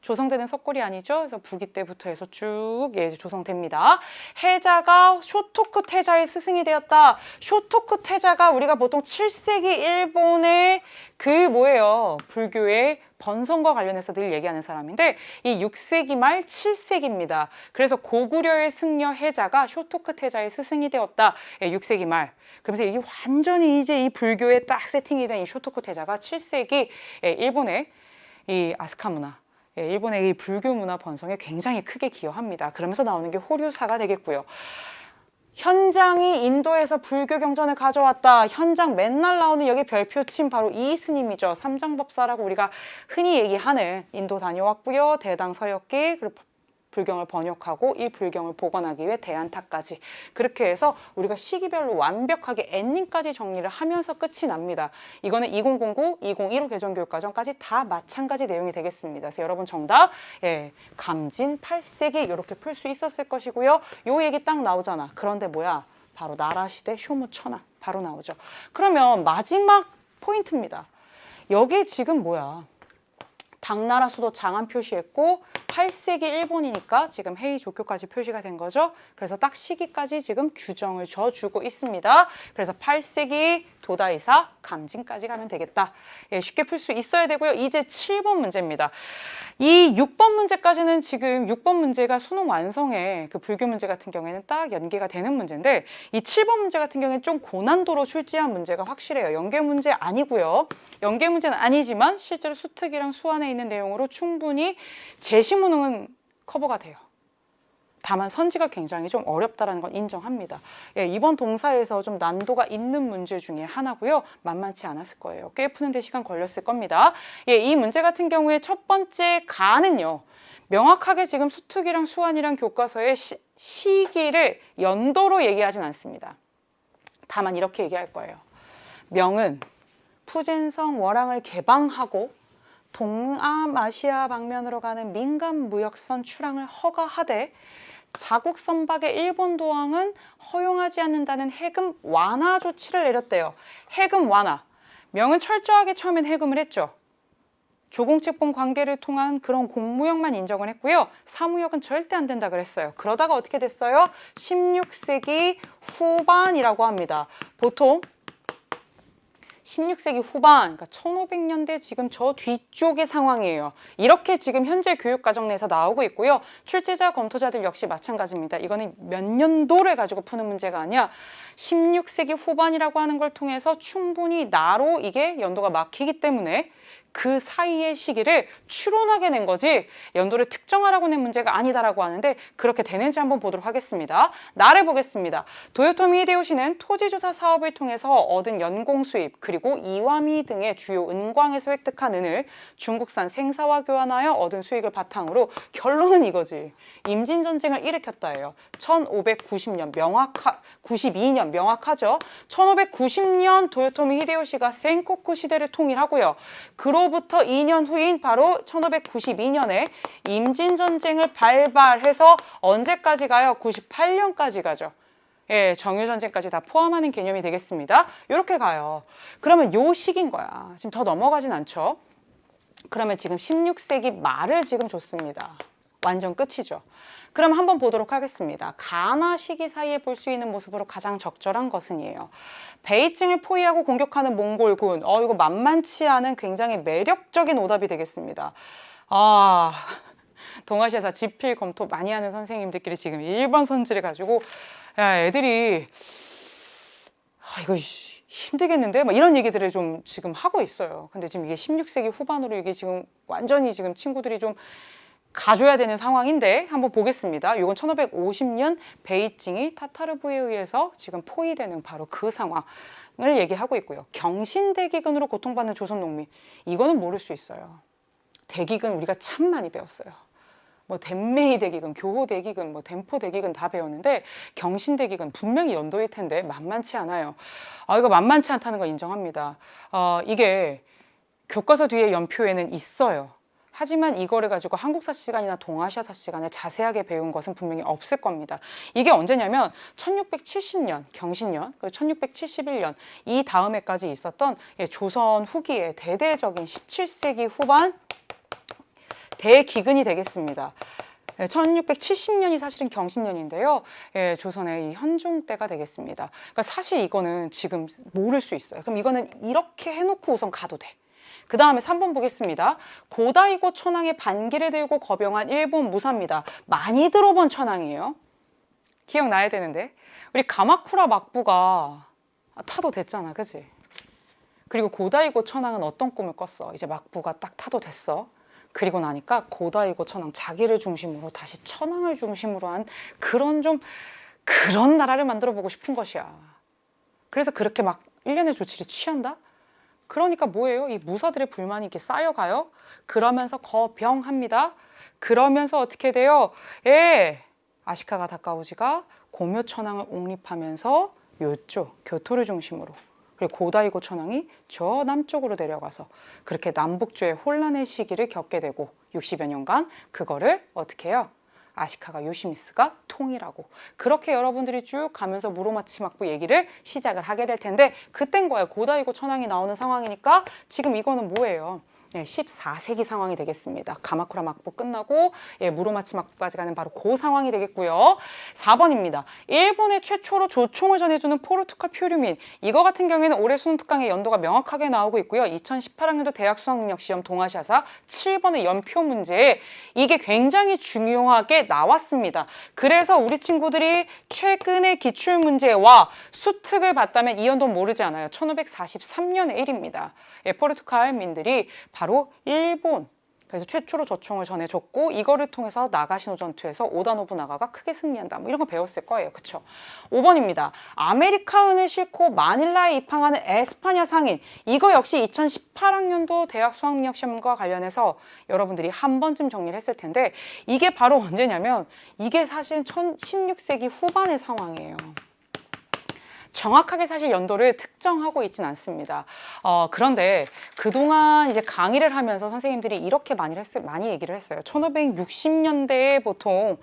조성되는 석골이 아니죠. 그래서 부기 때부터 해서 쭉 예, 조성됩니다. 해자가 쇼토쿠 태자의 스승이 되었다. 쇼토쿠 태자가 우리가 보통 7세기 일본의 그 뭐예요? 불교의 번성과 관련해서 늘 얘기하는 사람인데 이 6세기 말 7세기입니다. 그래서 고구려의 승려 해자가 쇼토쿠 태자의 스승이 되었다. 예, 6세기 말. 그러면서 이게 완전히 이제 이 불교에 딱 세팅이 된 이 쇼토쿠 태자가 7세기 예, 일본의 이 아스카 문화, 예, 일본의 이 불교 문화 번성에 굉장히 크게 기여합니다. 그러면서 나오는 게 호류사가 되겠고요. 현장이 인도에서 불교 경전을 가져왔다. 현장 맨날 나오는 여기 별표친 바로 이 스님이죠. 삼장법사라고 우리가 흔히 얘기하는 인도 다녀왔고요. 대당 서역기 그리고 불경을 번역하고 이 불경을 복원하기 위해 대안타까지 그렇게 해서 우리가 시기별로 완벽하게 엔딩까지 정리를 하면서 끝이 납니다. 이거는 2009, 2015 개정교육과정까지 다 마찬가지 내용이 되겠습니다. 그래서 여러분 정답 예, 감진 8세기 이렇게 풀 수 있었을 것이고요. 요 얘기 딱 나오잖아. 그런데 뭐야? 바로 나라시대 쇼무천하 바로 나오죠. 그러면 마지막 포인트입니다. 여기 지금 뭐야? 당나라 수도 장안 표시했고 8세기 일본이니까 지금 헤이 조교까지 표시가 된 거죠. 그래서 딱 시기까지 지금 규정을 져주고 있습니다. 그래서 8세기 도다이사 감진까지 가면 되겠다. 예, 쉽게 풀 수 있어야 되고요. 이제 7번 문제입니다. 이 6번 문제까지는 지금 6번 문제가 수능 완성에 그 불교 문제 같은 경우에는 딱 연계가 되는 문제인데 이 7번 문제 같은 경우에는 좀 고난도로 출제한 문제가 확실해요. 연계 문제 아니고요. 연계 문제는 아니지만 실제로 수특이랑 수안에 있는 내용으로 충분히 제시무능은 커버가 돼요. 다만 선지가 굉장히 좀 어렵다는 건 인정합니다. 예, 이번 동사에서 좀 난도가 있는 문제 중에 하나고요. 만만치 않았을 거예요. 꽤 푸는데 시간 걸렸을 겁니다. 예, 이 문제 같은 경우에 첫 번째 가는요. 명확하게 지금 수특이랑 수안이랑 교과서의 시기를 연도로 얘기하진 않습니다. 다만 이렇게 얘기할 거예요. 명은 푸젠성 월항을 개방하고 동아시아 방면으로 가는 민간 무역선 출항을 허가하되 자국 선박의 일본 도항은 허용하지 않는다는 해금 완화 조치를 내렸대요. 해금 완화. 명은 철저하게 처음엔 해금을 했죠. 조공채권 관계를 통한 그런 공무역만 인정을 했고요. 사무역은 절대 안 된다 그랬어요. 그러다가 어떻게 됐어요? 16세기 후반이라고 합니다. 보통 16세기 후반, 그러니까 1500년대 지금 저 뒤쪽의 상황이에요. 이렇게 지금 현재 교육과정 내에서 나오고 있고요. 출제자, 검토자들 역시 마찬가지입니다. 이거는 몇 년도를 가지고 푸는 문제가 아니야. 16세기 후반이라고 하는 걸 통해서 충분히 나로 이게 연도가 막히기 때문에 그 사이의 시기를 추론하게 낸 거지 연도를 특정하라고 낸 문제가 아니다라고 하는데 그렇게 되는지 한번 보도록 하겠습니다. 나를 보겠습니다. 도요토미 히데요시는 토지조사 사업을 통해서 얻은 연공 수입 그리고 이와미 등의 주요 은광에서 획득한 은을 중국산 생사와 교환하여 얻은 수익을 바탕으로 결론은 이거지. 임진전쟁을 일으켰다예요. 1590년 92년 명확하죠. 1590년 도요토미 히데요시가 센코쿠 시대를 통일하고요. 그로부터 2년 후인 바로 1592년에 임진전쟁을 발발해서 언제까지 가요? 98년까지 가죠. 예, 정유전쟁까지 다 포함하는 개념이 되겠습니다. 이렇게 가요. 그러면 요 시기인 거야. 지금 더 넘어가진 않죠. 그러면 지금 16세기 말을 지금 줬습니다. 완전 끝이죠. 그럼 한번 보도록 하겠습니다. 가나 시기 사이에 볼 수 있는 모습으로 가장 적절한 것은이에요. 베이징을 포위하고 공격하는 몽골군. 이거 만만치 않은 굉장히 매력적인 오답이 되겠습니다. 동아시아사 지필 검토 많이 하는 선생님들끼리 지금 1번 선지를 가지고 야, 애들이 이거 힘들겠는데? 막 이런 얘기들을 좀 지금 하고 있어요. 근데 지금 이게 16세기 후반으로 이게 지금 완전히 지금 친구들이 좀 가져야 되는 상황인데 한번 보겠습니다. 이건 1550년 베이징이 타타르부에 의해서 지금 포위되는 바로 그 상황을 얘기하고 있고요. 경신대기근으로 고통받는 조선 농민. 이거는 모를 수 있어요. 대기근 우리가 참 많이 배웠어요. 뭐 덴메이 대기근, 교호 대기근, 뭐 덴포 대기근 다 배웠는데 경신대기근 분명히 연도일 텐데 만만치 않아요. 이거 만만치 않다는 거 인정합니다. 이게 교과서 뒤에 연표에는 있어요. 하지만 이거를 가지고 한국사 시간이나 동아시아사 시간에 자세하게 배운 것은 분명히 없을 겁니다. 이게 언제냐면 1670년 경신년, 그리고 1671년 이 다음에까지 있었던 조선 후기의 대대적인 17세기 후반 대기근이 되겠습니다. 1670년이 사실은 경신년인데요. 조선의 이 현종 때가 되겠습니다. 그러니까 사실 이거는 지금 모를 수 있어요. 그럼 이거는 이렇게 해놓고 우선 가도 돼. 그 다음에 3번 보겠습니다. 고다이고 천황의 반기를 들고 거병한 일본 무사입니다. 많이 들어본 천황이에요. 기억나야 되는데. 우리 가마쿠라 막부가 타도 됐잖아, 그치? 그리고 고다이고 천황은 어떤 꿈을 꿨어? 이제 막부가 딱 타도 됐어. 그리고 나니까 고다이고 천황, 자기를 중심으로 다시 천황을 중심으로 한 그런 나라를 만들어 보고 싶은 것이야. 그래서 그렇게 막 일련의 조치를 취한다? 그러니까 뭐예요? 이 무사들의 불만이 이렇게 쌓여가요. 그러면서 거병합니다. 그러면서 어떻게 돼요? 아시카가 다카오지가 고묘 천황을 옹립하면서 요쪽 교토를 중심으로, 그리고 고다이고 천황이 저 남쪽으로 내려가서 그렇게 남북조의 혼란의 시기를 겪게 되고 60여 년간 그거를 어떻게 해요? 아시카가 요시미스가 통일하고, 그렇게 여러분들이 쭉 가면서 무로마치 막부 얘기를 시작을 하게 될 텐데, 그땐 거예요. 고다이고 천황이 나오는 상황이니까 지금 이거는 뭐예요? 14세기 상황이 되겠습니다. 가마쿠라 막부 끝나고 무로마치 막부까지 가는 바로 그 상황이 되겠고요. 4번입니다. 일본의 최초로 조총을 전해주는 포르투갈 표류민. 이거 같은 경우에는 올해 수능 특강의 연도가 명확하게 나오고 있고요. 2018학년도 대학 수학능력시험 동아시아사 7번의 연표 문제, 이게 굉장히 중요하게 나왔습니다. 그래서 우리 친구들이 최근의 기출문제와 수특을 봤다면 이 연도 모르지 않아요. 1543년의 일입니다. 포르투갈민들이 바로 일본, 그래서 최초로 저총을 전해줬고, 이거를 통해서 나가시노 전투에서 오다 노부나가가 크게 승리한다, 뭐 이런 거 배웠을 거예요. 그쵸? 5번입니다. 아메리카은을 싣고 마닐라에 입항하는 에스파냐 상인. 이거 역시 2018학년도 대학 수학능력시험과 관련해서 여러분들이 한 번쯤 정리를 했을 텐데, 이게 바로 언제냐면 이게 사실은 16세기 후반의 상황이에요. 정확하게 사실 연도를 특정하고 있진 않습니다. 그런데 그동안 이제 강의를 하면서 선생님들이 이렇게 많이 얘기를 했어요. 1560년대에 보통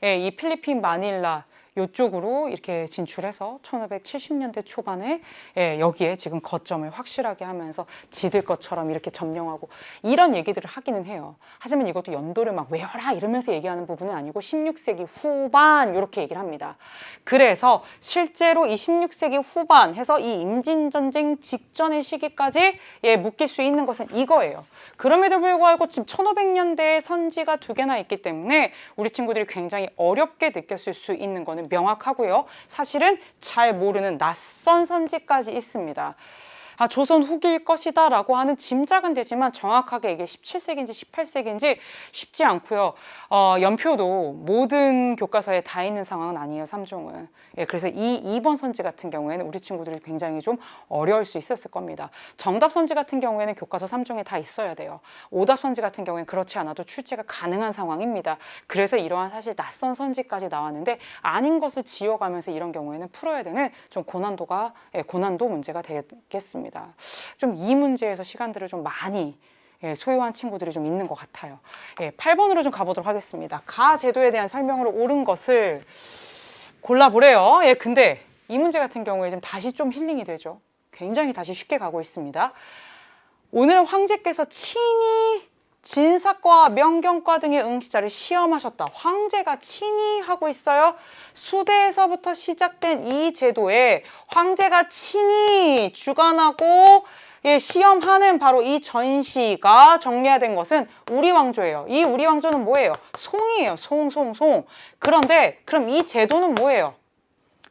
이 필리핀 마닐라 이쪽으로 이렇게 진출해서 1570년대 초반에 여기에 지금 거점을 확실하게 하면서 지들 것처럼 이렇게 점령하고, 이런 얘기들을 하기는 해요. 하지만 이것도 연도를 막 외워라 이러면서 얘기하는 부분은 아니고 16세기 후반 이렇게 얘기를 합니다. 그래서 실제로 이 16세기 후반 해서 이 임진전쟁 직전의 시기까지 묶일 수 있는 것은 이거예요. 그럼에도 불구하고 지금 1500년대에 선지가 2개나 있기 때문에 우리 친구들이 굉장히 어렵게 느꼈을 수 있는 거는 명확하고요. 사실은 잘 모르는 낯선 선지까지 있습니다. 조선 후기일 것이다 라고 하는 짐작은 되지만 정확하게 이게 17세기인지 18세기인지 쉽지 않고요. 연표도 모든 교과서에 다 있는 상황은 아니에요, 3종은. 그래서 이 2번 선지 같은 경우에는 우리 친구들이 굉장히 좀 어려울 수 있었을 겁니다. 정답 선지 같은 경우에는 교과서 3종에 다 있어야 돼요. 오답 선지 같은 경우에는 그렇지 않아도 출제가 가능한 상황입니다. 그래서 이러한 사실 낯선 선지까지 나왔는데 아닌 것을 지어가면서 이런 경우에는 풀어야 되는 좀 고난도 문제가 되겠습니다. 좀 이 문제에서 시간들을 좀 많이 소요한 친구들이 좀 있는 것 같아요. 8번으로 좀 가보도록 하겠습니다. 가 제도에 대한 설명으로 옳은 것을 골라보래요. 근데 이 문제 같은 경우에 좀 다시 좀 힐링이 되죠. 굉장히 다시 쉽게 가고 있습니다. 오늘은 황제께서 친히 진사과, 명경과 등의 응시자를 시험하셨다. 황제가 친히 하고 있어요. 수대에서부터 시작된 이 제도에 황제가 친히 주관하고 시험하는 바로 이 전시가 정리화된 것은 우리왕조예요. 이 우리왕조는 뭐예요? 송이에요. 송. 그런데 그럼 이 제도는 뭐예요?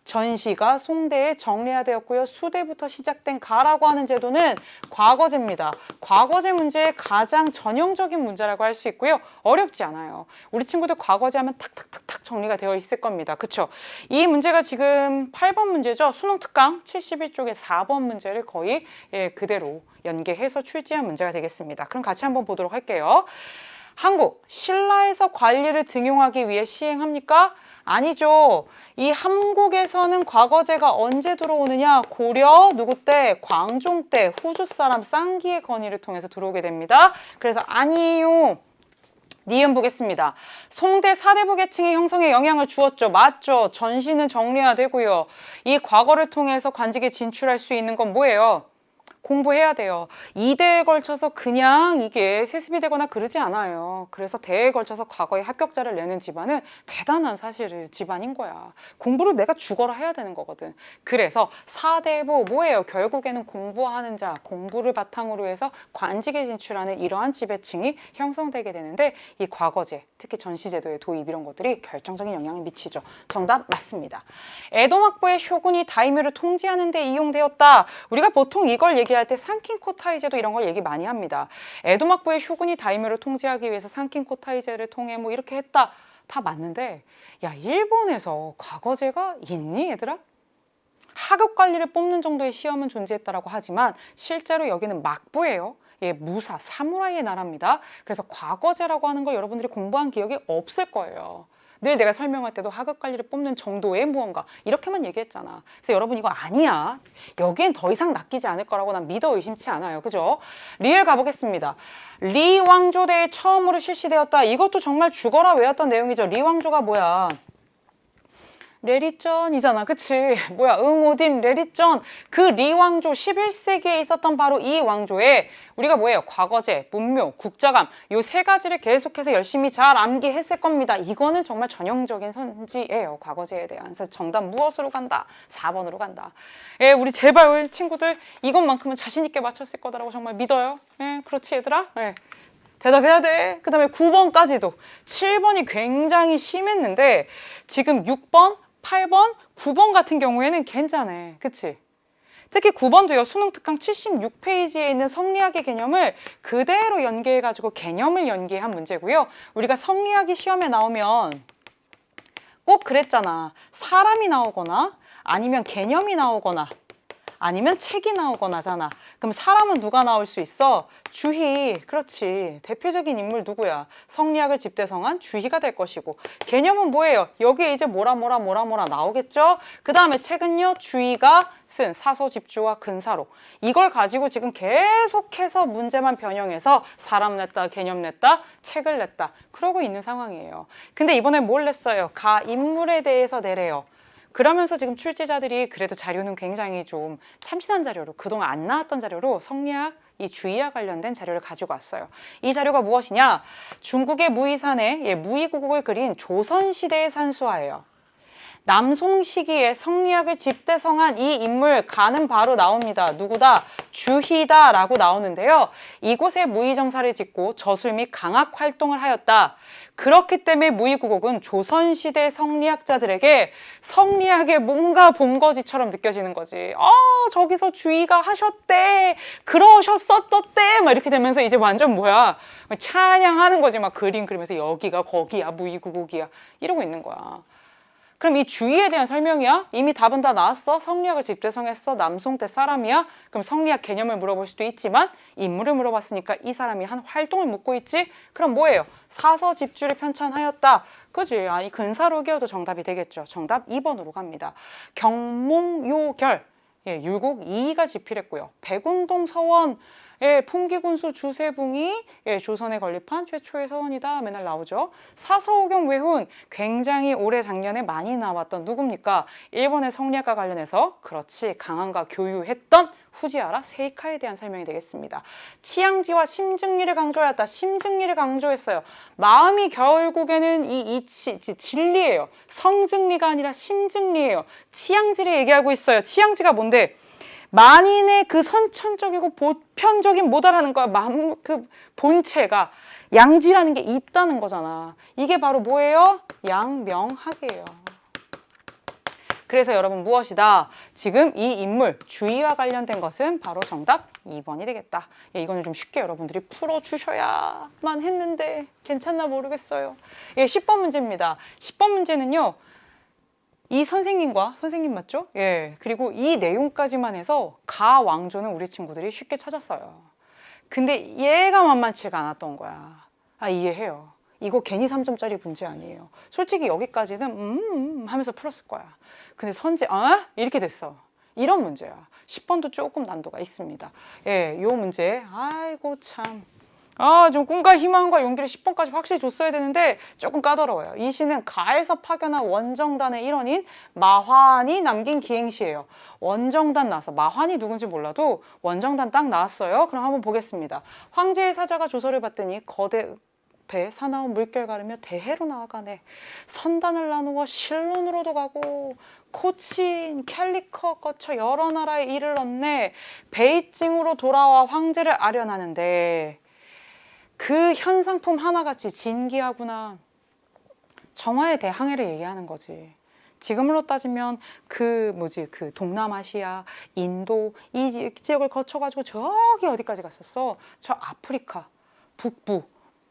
전시가 송대에 정리화되었고요. 수대부터 시작된 가라고 하는 제도는 과거제입니다. 과거제 문제의 가장 전형적인 문제라고 할 수 있고요. 어렵지 않아요. 우리 친구들 과거제 하면 탁탁탁탁 정리가 되어 있을 겁니다. 그쵸? 이 문제가 지금 8번 문제죠. 수능 특강 71쪽의 4번 문제를 거의 그대로 연계해서 출제한 문제가 되겠습니다. 그럼 같이 한번 보도록 할게요. 한국, 신라에서 관리를 등용하기 위해 시행합니까? 아니죠. 이 한국에서는 과거제가 언제 들어오느냐? 고려 누구 때? 광종 때 후주 사람 쌍기의 건의를 통해서 들어오게 됩니다. 그래서 아니요. 니은 보겠습니다. 송대 사대부 계층의 형성에 영향을 주었죠. 맞죠. 전시는 정리화되고요. 이 과거를 통해서 관직에 진출할 수 있는 건 뭐예요? 공부해야 돼요. 2대에 걸쳐서 그냥 이게 세습이 되거나 그러지 않아요. 그래서 대에 걸쳐서 과거에 합격자를 내는 집안은 대단한 사실을 집안인 거야. 공부를 내가 죽어라 해야 되는 거거든. 그래서 4대부 뭐예요? 결국에는 공부하는 자, 공부를 바탕으로 해서 관직에 진출하는 이러한 지배층이 형성되게 되는데 이 과거제, 특히 전시제도의 도입 이런 것들이 결정적인 영향을 미치죠. 정답 맞습니다. 에도 막부의 쇼군이 다이묘를 통제하는 데 이용되었다. 우리가 보통 이걸 얘기할 때 상킨코타이제도 이런 걸 얘기 많이 합니다. 에도 막부의 쇼군이 다이묘를 통제하기 위해서 상킨코타이제를 통해 뭐 이렇게 했다. 다 맞는데 야, 일본에서 과거제가 있니 얘들아? 하급 관리를 뽑는 정도의 시험은 존재했다라고 하지만 실제로 여기는 막부예요. 예, 무사, 사무라이의 나라입니다. 그래서 과거제라고 하는 거 여러분들이 공부한 기억이 없을 거예요. 늘 내가 설명할 때도 하급 관리를 뽑는 정도의 무언가 이렇게만 얘기했잖아. 그래서 여러분 이거 아니야. 여기엔 더 이상 낚이지 않을 거라고 난 믿어 의심치 않아요. 그죠? 리을 가보겠습니다. 리 왕조대에 처음으로 실시되었다. 이것도 정말 죽어라 외웠던 내용이죠. 리 왕조가 뭐야? 레리전이잖아. 그치? 뭐야? 응오딘 레리전. 그 리왕조 11세기에 있었던 바로 이 왕조에 우리가 뭐예요? 과거제, 문묘, 국자감 요 세 가지를 계속해서 열심히 잘 암기했을 겁니다. 이거는 정말 전형적인 선지예요. 과거제에 대한. 그래서 정답 무엇으로 간다? 4번으로 간다. 예, 우리 제발 우리 친구들 이것만큼은 자신 있게 맞췄을 거다라고 정말 믿어요. 예, 그렇지 얘들아? 예. 대답해야 돼. 그 다음에 9번까지도. 7번이 굉장히 심했는데 지금 6번, 8번, 9번 같은 경우에는 괜찮아. 그치? 특히 9번도요. 수능 특강 76페이지에 있는 성리학의 개념을 그대로 연계해가지고 개념을 연계한 문제고요. 우리가 성리학이 시험에 나오면 꼭 그랬잖아. 사람이 나오거나 아니면 개념이 나오거나 아니면 책이 나오거나잖아. 그럼 사람은 누가 나올 수 있어? 주희. 그렇지. 대표적인 인물 누구야? 성리학을 집대성한 주희가 될 것이고 개념은 뭐예요? 여기에 이제 뭐라 나오겠죠? 그 다음에 책은요. 주희가 쓴 사서집주와 근사로 이걸 가지고 지금 계속해서 문제만 변형해서 사람 냈다, 개념 냈다, 책을 냈다 그러고 있는 상황이에요. 근데 이번에 뭘 냈어요? 인물에 대해서 내래요. 그러면서 지금 출제자들이 그래도 자료는 굉장히 좀 참신한 자료로 그동안 안 나왔던 자료로 성리학, 이 주의와 관련된 자료를 가지고 왔어요. 이 자료가 무엇이냐? 중국의 무이산에 무이구국을 그린 조선시대의 산수화예요. 남송 시기에 성리학을 집대성한 이 인물 가는 바로 나옵니다. 누구다? 주희다라고 나오는데요. 이곳에 무의정사를 짓고 저술 및 강학 활동을 하였다. 그렇기 때문에 무의구국은 조선시대 성리학자들에게 성리학에 뭔가 본거지처럼 느껴지는 거지. 저기서 주희가 하셨대. 그러셨었대. 막 이렇게 되면서 이제 완전 뭐야. 찬양하는 거지. 막 그림 그리면서 여기가 거기야. 무의구국이야. 이러고 있는 거야. 그럼 이 주의에 대한 설명이야? 이미 답은 다 나왔어? 성리학을 집대성했어? 남송 때 사람이야? 그럼 성리학 개념을 물어볼 수도 있지만 인물을 물어봤으니까 이 사람이 한 활동을 묻고 있지? 그럼 뭐예요? 사서집주를 편찬하였다. 그지? 이 근사록이어도 정답이 되겠죠. 정답 2번으로 갑니다. 경몽요결. 율곡 이이가 집필했고요. 백운동 서원. 풍기군수 주세붕이 조선에 건립한 최초의 서원이다 맨날 나오죠. 사서오경 외훈 굉장히 올해 작년에 많이 나왔던 누굽니까? 일본의 성리학과 관련해서 그렇지 강한과 교유했던 후지하라 세이카에 대한 설명이 되겠습니다. 치양지와 심증리를 강조하였다. 심증리를 강조했어요. 마음이 결국에는 진리예요. 성증리가 아니라 심증리예요. 치양지를 얘기하고 있어요. 치양지가 뭔데? 만인의 그 선천적이고 보편적인 뭐다라는 거야. 마음 그 본체가 양지라는 게 있다는 거잖아. 이게 바로 뭐예요? 양명학이에요. 그래서 여러분 무엇이다? 지금 이 인물 주의와 관련된 것은 바로 정답 2번이 되겠다. 이거는 좀 쉽게 여러분들이 풀어주셔야만 했는데 괜찮나 모르겠어요. 10번 문제입니다. 10번 문제는요. 이 선생님과 선생님 맞죠? 그리고 이 내용까지만 해서 가 왕조는 우리 친구들이 쉽게 찾았어요. 근데 얘가 만만치가 않았던 거야. 이해해요. 이거 괜히 3점짜리 문제 아니에요. 솔직히 여기까지는 하면서 풀었을 거야. 근데 선제 이렇게 됐어. 이런 문제야. 10번도 조금 난도가 있습니다. 요 문제 아이고 참 좀 꿈과 희망과 용기를 10번까지 확실히 줬어야 되는데 조금 까다로워요. 이 시는 가에서 파견한 원정단의 일원인 마환이 남긴 기행시예요. 원정단 나서 마환이 누군지 몰라도 원정단 딱 나왔어요. 그럼 한번 보겠습니다. 황제의 사자가 조서를 받더니 거대 배 사나운 물결 가르며 대해로 나아가네. 선단을 나누어 실론으로도 가고 코친, 캘리커 거쳐 여러 나라에 이르렀네. 베이징으로 돌아와 황제를 아련하는데 그 현상품 하나같이 진기하구나. 정화에 대해 항해를 얘기하는 거지. 지금으로 따지면 그 동남아시아, 인도 이 지역을 거쳐가지고 저기 어디까지 갔었어? 저 아프리카, 북부,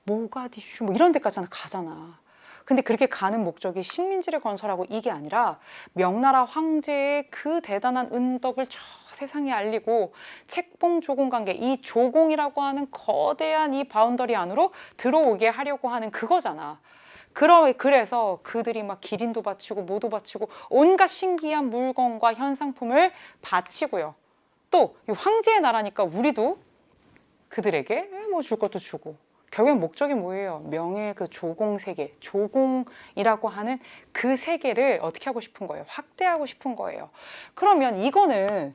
모가디슈 뭐 이런 데까지 가잖아. 근데 그렇게 가는 목적이 식민지를 건설하고 이게 아니라 명나라 황제의 그 대단한 은덕을 저 세상에 알리고 책봉 조공 관계, 이 조공이라고 하는 거대한 이 바운더리 안으로 들어오게 하려고 하는 그거잖아. 그래서 그들이 막 기린도 바치고 뭐도 바치고 온갖 신기한 물건과 현상품을 바치고요. 또 이 황제의 나라니까 우리도 그들에게 뭐 줄 것도 주고, 결국엔 목적이 뭐예요? 명예의 그 조공 세계, 조공이라고 하는 그 세계를 어떻게 하고 싶은 거예요? 확대하고 싶은 거예요. 그러면 이거는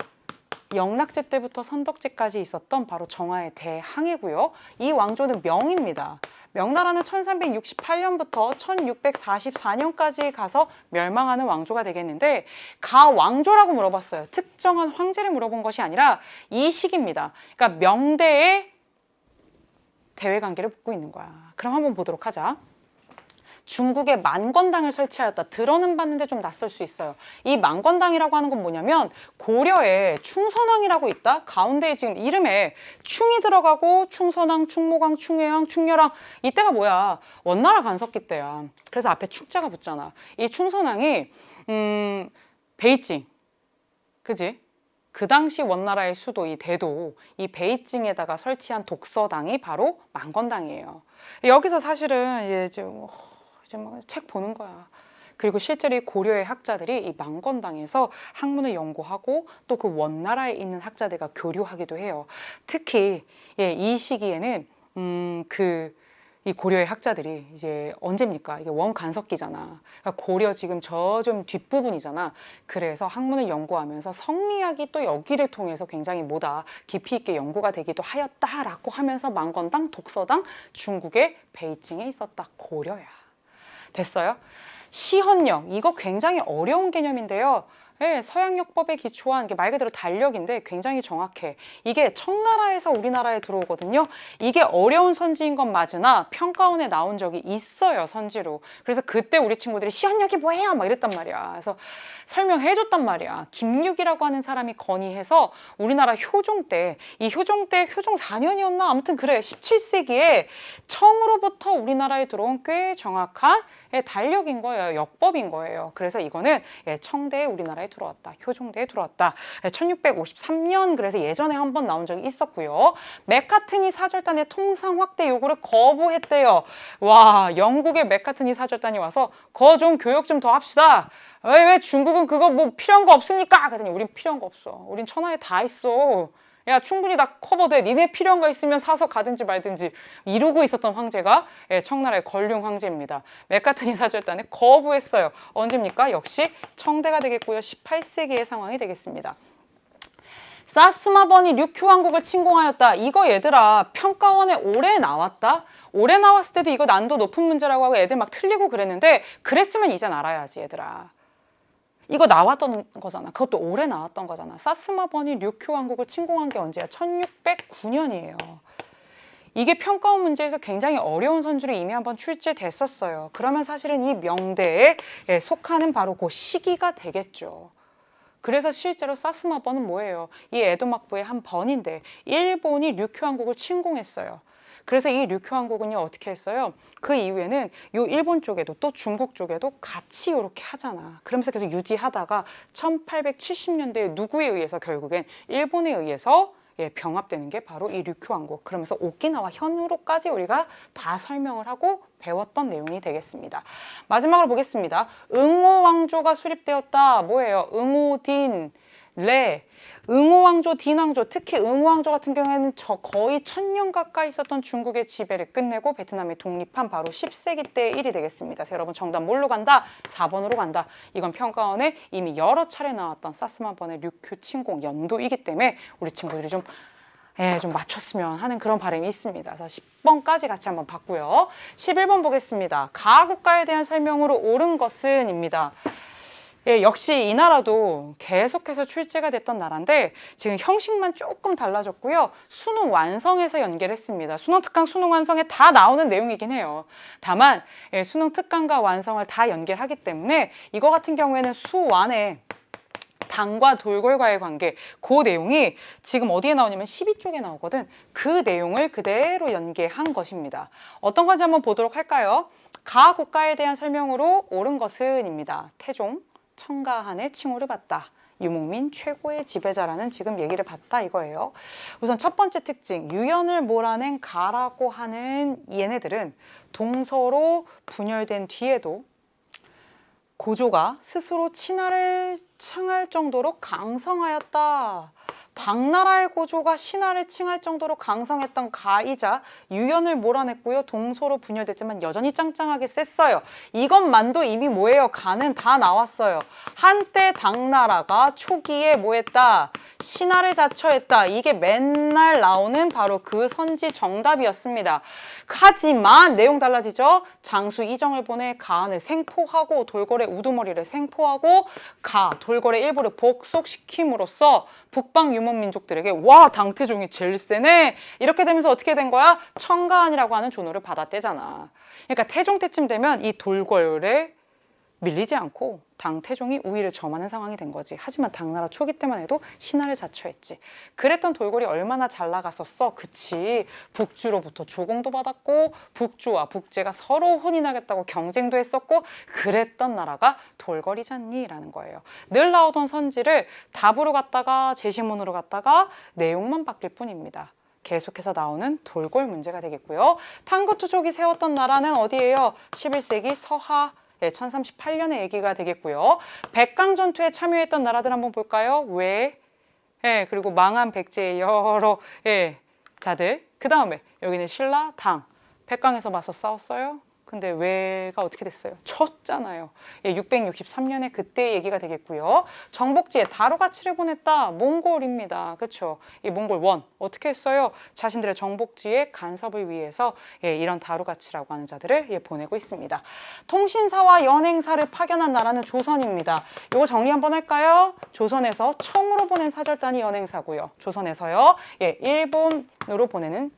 영락제 때부터 선덕제까지 있었던 바로 정화의 대항해고요. 이 왕조는 명입니다. 명나라는 1368년부터 1644년까지 가서 멸망하는 왕조가 되겠는데, 가왕조라고 물어봤어요. 특정한 황제를 물어본 것이 아니라 이 시기입니다. 그러니까 명대의 대외관계를 묻고 있는 거야. 그럼 한번 보도록 하자. 중국에 만건당을 설치하였다. 들어는 봤는데 좀 낯설 수 있어요. 이 만건당이라고 하는 건 뭐냐면 고려에 충선왕이라고 있다. 가운데에 지금 이름에 충이 들어가고 충선왕, 충모강, 충해왕, 충렬왕, 이때가 뭐야? 원나라 간섭기 때야. 그래서 앞에 충자가 붙잖아. 이 충선왕이 베이징, 그지? 그 당시 원나라의 수도 이 대도, 이 베이징에다가 설치한 독서당이 바로 만건당이에요. 여기서 사실은 이제 막 책 보는 거야. 그리고 실제로 이 고려의 학자들이 이 만건당에서 학문을 연구하고 또 그 원나라에 있는 학자들과 교류하기도 해요. 특히 이 시기에는 이 고려의 학자들이 이제 언제입니까? 이게 원간석기잖아. 그러니까 고려 지금 저 좀 뒷부분이잖아. 그래서 학문을 연구하면서 성리학이 또 여기를 통해서 굉장히 깊이 있게 연구가 되기도 하였다라고 하면서 만건당, 독서당, 중국의 베이징에 있었다. 고려야. 됐어요? 시헌역, 이거 굉장히 어려운 개념인데요. 서양역법에 기초한 말 그대로 달력인데 굉장히 정확해. 이게 청나라에서 우리나라에 들어오거든요. 이게 어려운 선지인 건 맞으나 평가원에 나온 적이 있어요, 선지로. 그래서 그때 우리 친구들이 시헌역이 뭐예요? 막 이랬단 말이야. 그래서 설명해줬단 말이야. 김육이라고 하는 사람이 건의해서 우리나라 효종 때, 이 효종 때 효종 4년이었나? 아무튼 그래. 17세기에 청으로부터 우리나라에 들어온 꽤 정확한 달력인 거예요. 역법인 거예요. 그래서 이거는 청대에 우리나라에 들어왔다. 효종대에 들어왔다. 1653년 그래서 예전에 한번 나온 적이 있었고요. 맥카트니 사절단의 통상 확대 요구를 거부했대요. 와, 영국의 맥카트니 사절단이 와서 거 좀 교육 좀 더 합시다. 왜 중국은 그거 뭐 필요한 거 없습니까? 그랬더니 우린 필요한 거 없어. 우린 천하에 다 있어. 야, 충분히 다 커버돼. 니네 필요한 거 있으면 사서 가든지 말든지 이러고 있었던 황제가 청나라의 걸륭 황제입니다. 맥카트니 사절단에 거부했어요. 언제입니까? 역시 청대가 되겠고요. 18세기의 상황이 되겠습니다. 사스마번이 류큐 왕국을 침공하였다. 이거 얘들아 평가원에 오래 나왔다. 오래 나왔을 때도 이거 난도 높은 문제라고 하고 애들 막 틀리고 그랬는데 그랬으면 이제 알아야지 얘들아. 이거 나왔던 거잖아. 그것도 오래 나왔던 거잖아. 사스마번이 류큐 왕국을 침공한 게 언제야? 1609년이에요. 이게 평가원 문제에서 굉장히 어려운 선주로 이미 한번 출제됐었어요. 그러면 사실은 이 명대에 속하는 바로 그 시기가 되겠죠. 그래서 실제로 사스마번은 뭐예요? 이 에도 막부의 한 번인데 일본이 류큐 왕국을 침공했어요. 그래서 이 류큐 왕국은요 어떻게 했어요? 그 이후에는 요 일본 쪽에도 또 중국 쪽에도 같이 이렇게 하잖아. 그러면서 계속 유지하다가 1870년대에 누구에 의해서 결국엔 일본에 의해서 병합되는 게 바로 이 류큐 왕국. 그러면서 오키나와 현으로까지 우리가 다 설명을 하고 배웠던 내용이 되겠습니다. 마지막으로 보겠습니다. 응오 왕조가 수립되었다. 뭐예요? 응오딘, 레, 응호왕조, 딘왕조, 특히 응호왕조 같은 경우에는 거의 1000년 가까이 있었던 중국의 지배를 끝내고 베트남이 독립한 바로 10세기 때의 일이 되겠습니다. 그래서 여러분 정답 뭘로 간다? 4번으로 간다. 이건 평가원에 이미 여러 차례 나왔던 사스만번의 류큐 침공 연도이기 때문에 우리 친구들이 좀 맞췄으면 하는 그런 바람이 있습니다. 그래서 10번까지 같이 한번 봤고요. 11번 보겠습니다. 가국가에 대한 설명으로 옳은 것은 입니다. 역시 이 나라도 계속해서 출제가 됐던 나라인데 지금 형식만 조금 달라졌고요. 수능 완성에서 연계했습니다. 수능 특강, 수능 완성에 다 나오는 내용이긴 해요. 다만 수능 특강과 완성을 다 연계하기 때문에 이거 같은 경우에는 수완에 당과 돌궐과의 관계, 그 내용이 지금 어디에 나오냐면 12쪽에 나오거든. 그 내용을 그대로 연계한 것입니다. 어떤 건지 한번 보도록 할까요? 가국가에 대한 설명으로 옳은 것은 입니다. 태종, 청가한의 칭호를 받다. 유목민 최고의 지배자라는 지금 얘기를 봤다 이거예요. 우선 첫 번째 특징, 유연을 몰아낸 가라고 하는 얘네들은 동서로 분열된 뒤에도 고조가 스스로 친하를 칭할 정도로 강성하였다. 당나라의 고조가 신하를 칭할 정도로 강성했던 가이자 유연을 몰아냈고요. 동서로 분열됐지만 여전히 짱짱하게 셌어요. 이것만도 이미 뭐예요? 가는 다 나왔어요. 한때 당나라가 초기에 뭐했다? 신하를 자처했다. 이게 맨날 나오는 바로 그 선지 정답이었습니다. 하지만 내용 달라지죠? 장수 이정을 보내 가한을 생포하고 돌궐의 우두머리를 생포하고 돌궐의 일부를 복속시킴으로써 북방 유목 민족들에게 와 당태종이 제일 세네 이렇게 되면서 어떻게 된 거야? 청가한이라고 하는 존호를 받아떼잖아. 그러니까 태종 때쯤 되면 이 돌궐에 밀리지 않고 당태종이 우위를 점하는 상황이 된 거지. 하지만 당나라 초기 때만 해도 신하를 자처했지. 그랬던 돌궐이 얼마나 잘 나갔었어. 그치. 북주로부터 조공도 받았고 북주와 북제가 서로 혼인하겠다고 경쟁도 했었고 그랬던 나라가 돌궐이잖니 라는 거예요. 늘 나오던 선지를 답으로 갔다가 제시문으로 갔다가 내용만 바뀔 뿐입니다. 계속해서 나오는 돌궐 문제가 되겠고요. 탕구투족이 세웠던 나라는 어디예요? 11세기 서하 1038년의 얘기가 되겠고요. 백강전투에 참여했던 나라들 한번 볼까요? 왜? 그리고 망한 백제의 여러 자들. 그 다음에 여기는 신라, 당. 백강에서 맞서 싸웠어요. 근데 왜가 어떻게 됐어요? 쳤잖아요. 663년에 그때 얘기가 되겠고요. 정복지에 다루가치를 보냈다. 몽골입니다. 그렇죠? 이 몽골 원 어떻게 했어요? 자신들의 정복지에 간섭을 위해서 이런 다루가치라고 하는 자들을 보내고 있습니다. 통신사와 연행사를 파견한 나라는 조선입니다. 이거 정리 한번 할까요? 조선에서 청으로 보낸 사절단이 연행사고요. 조선에서요. 일본으로 보내는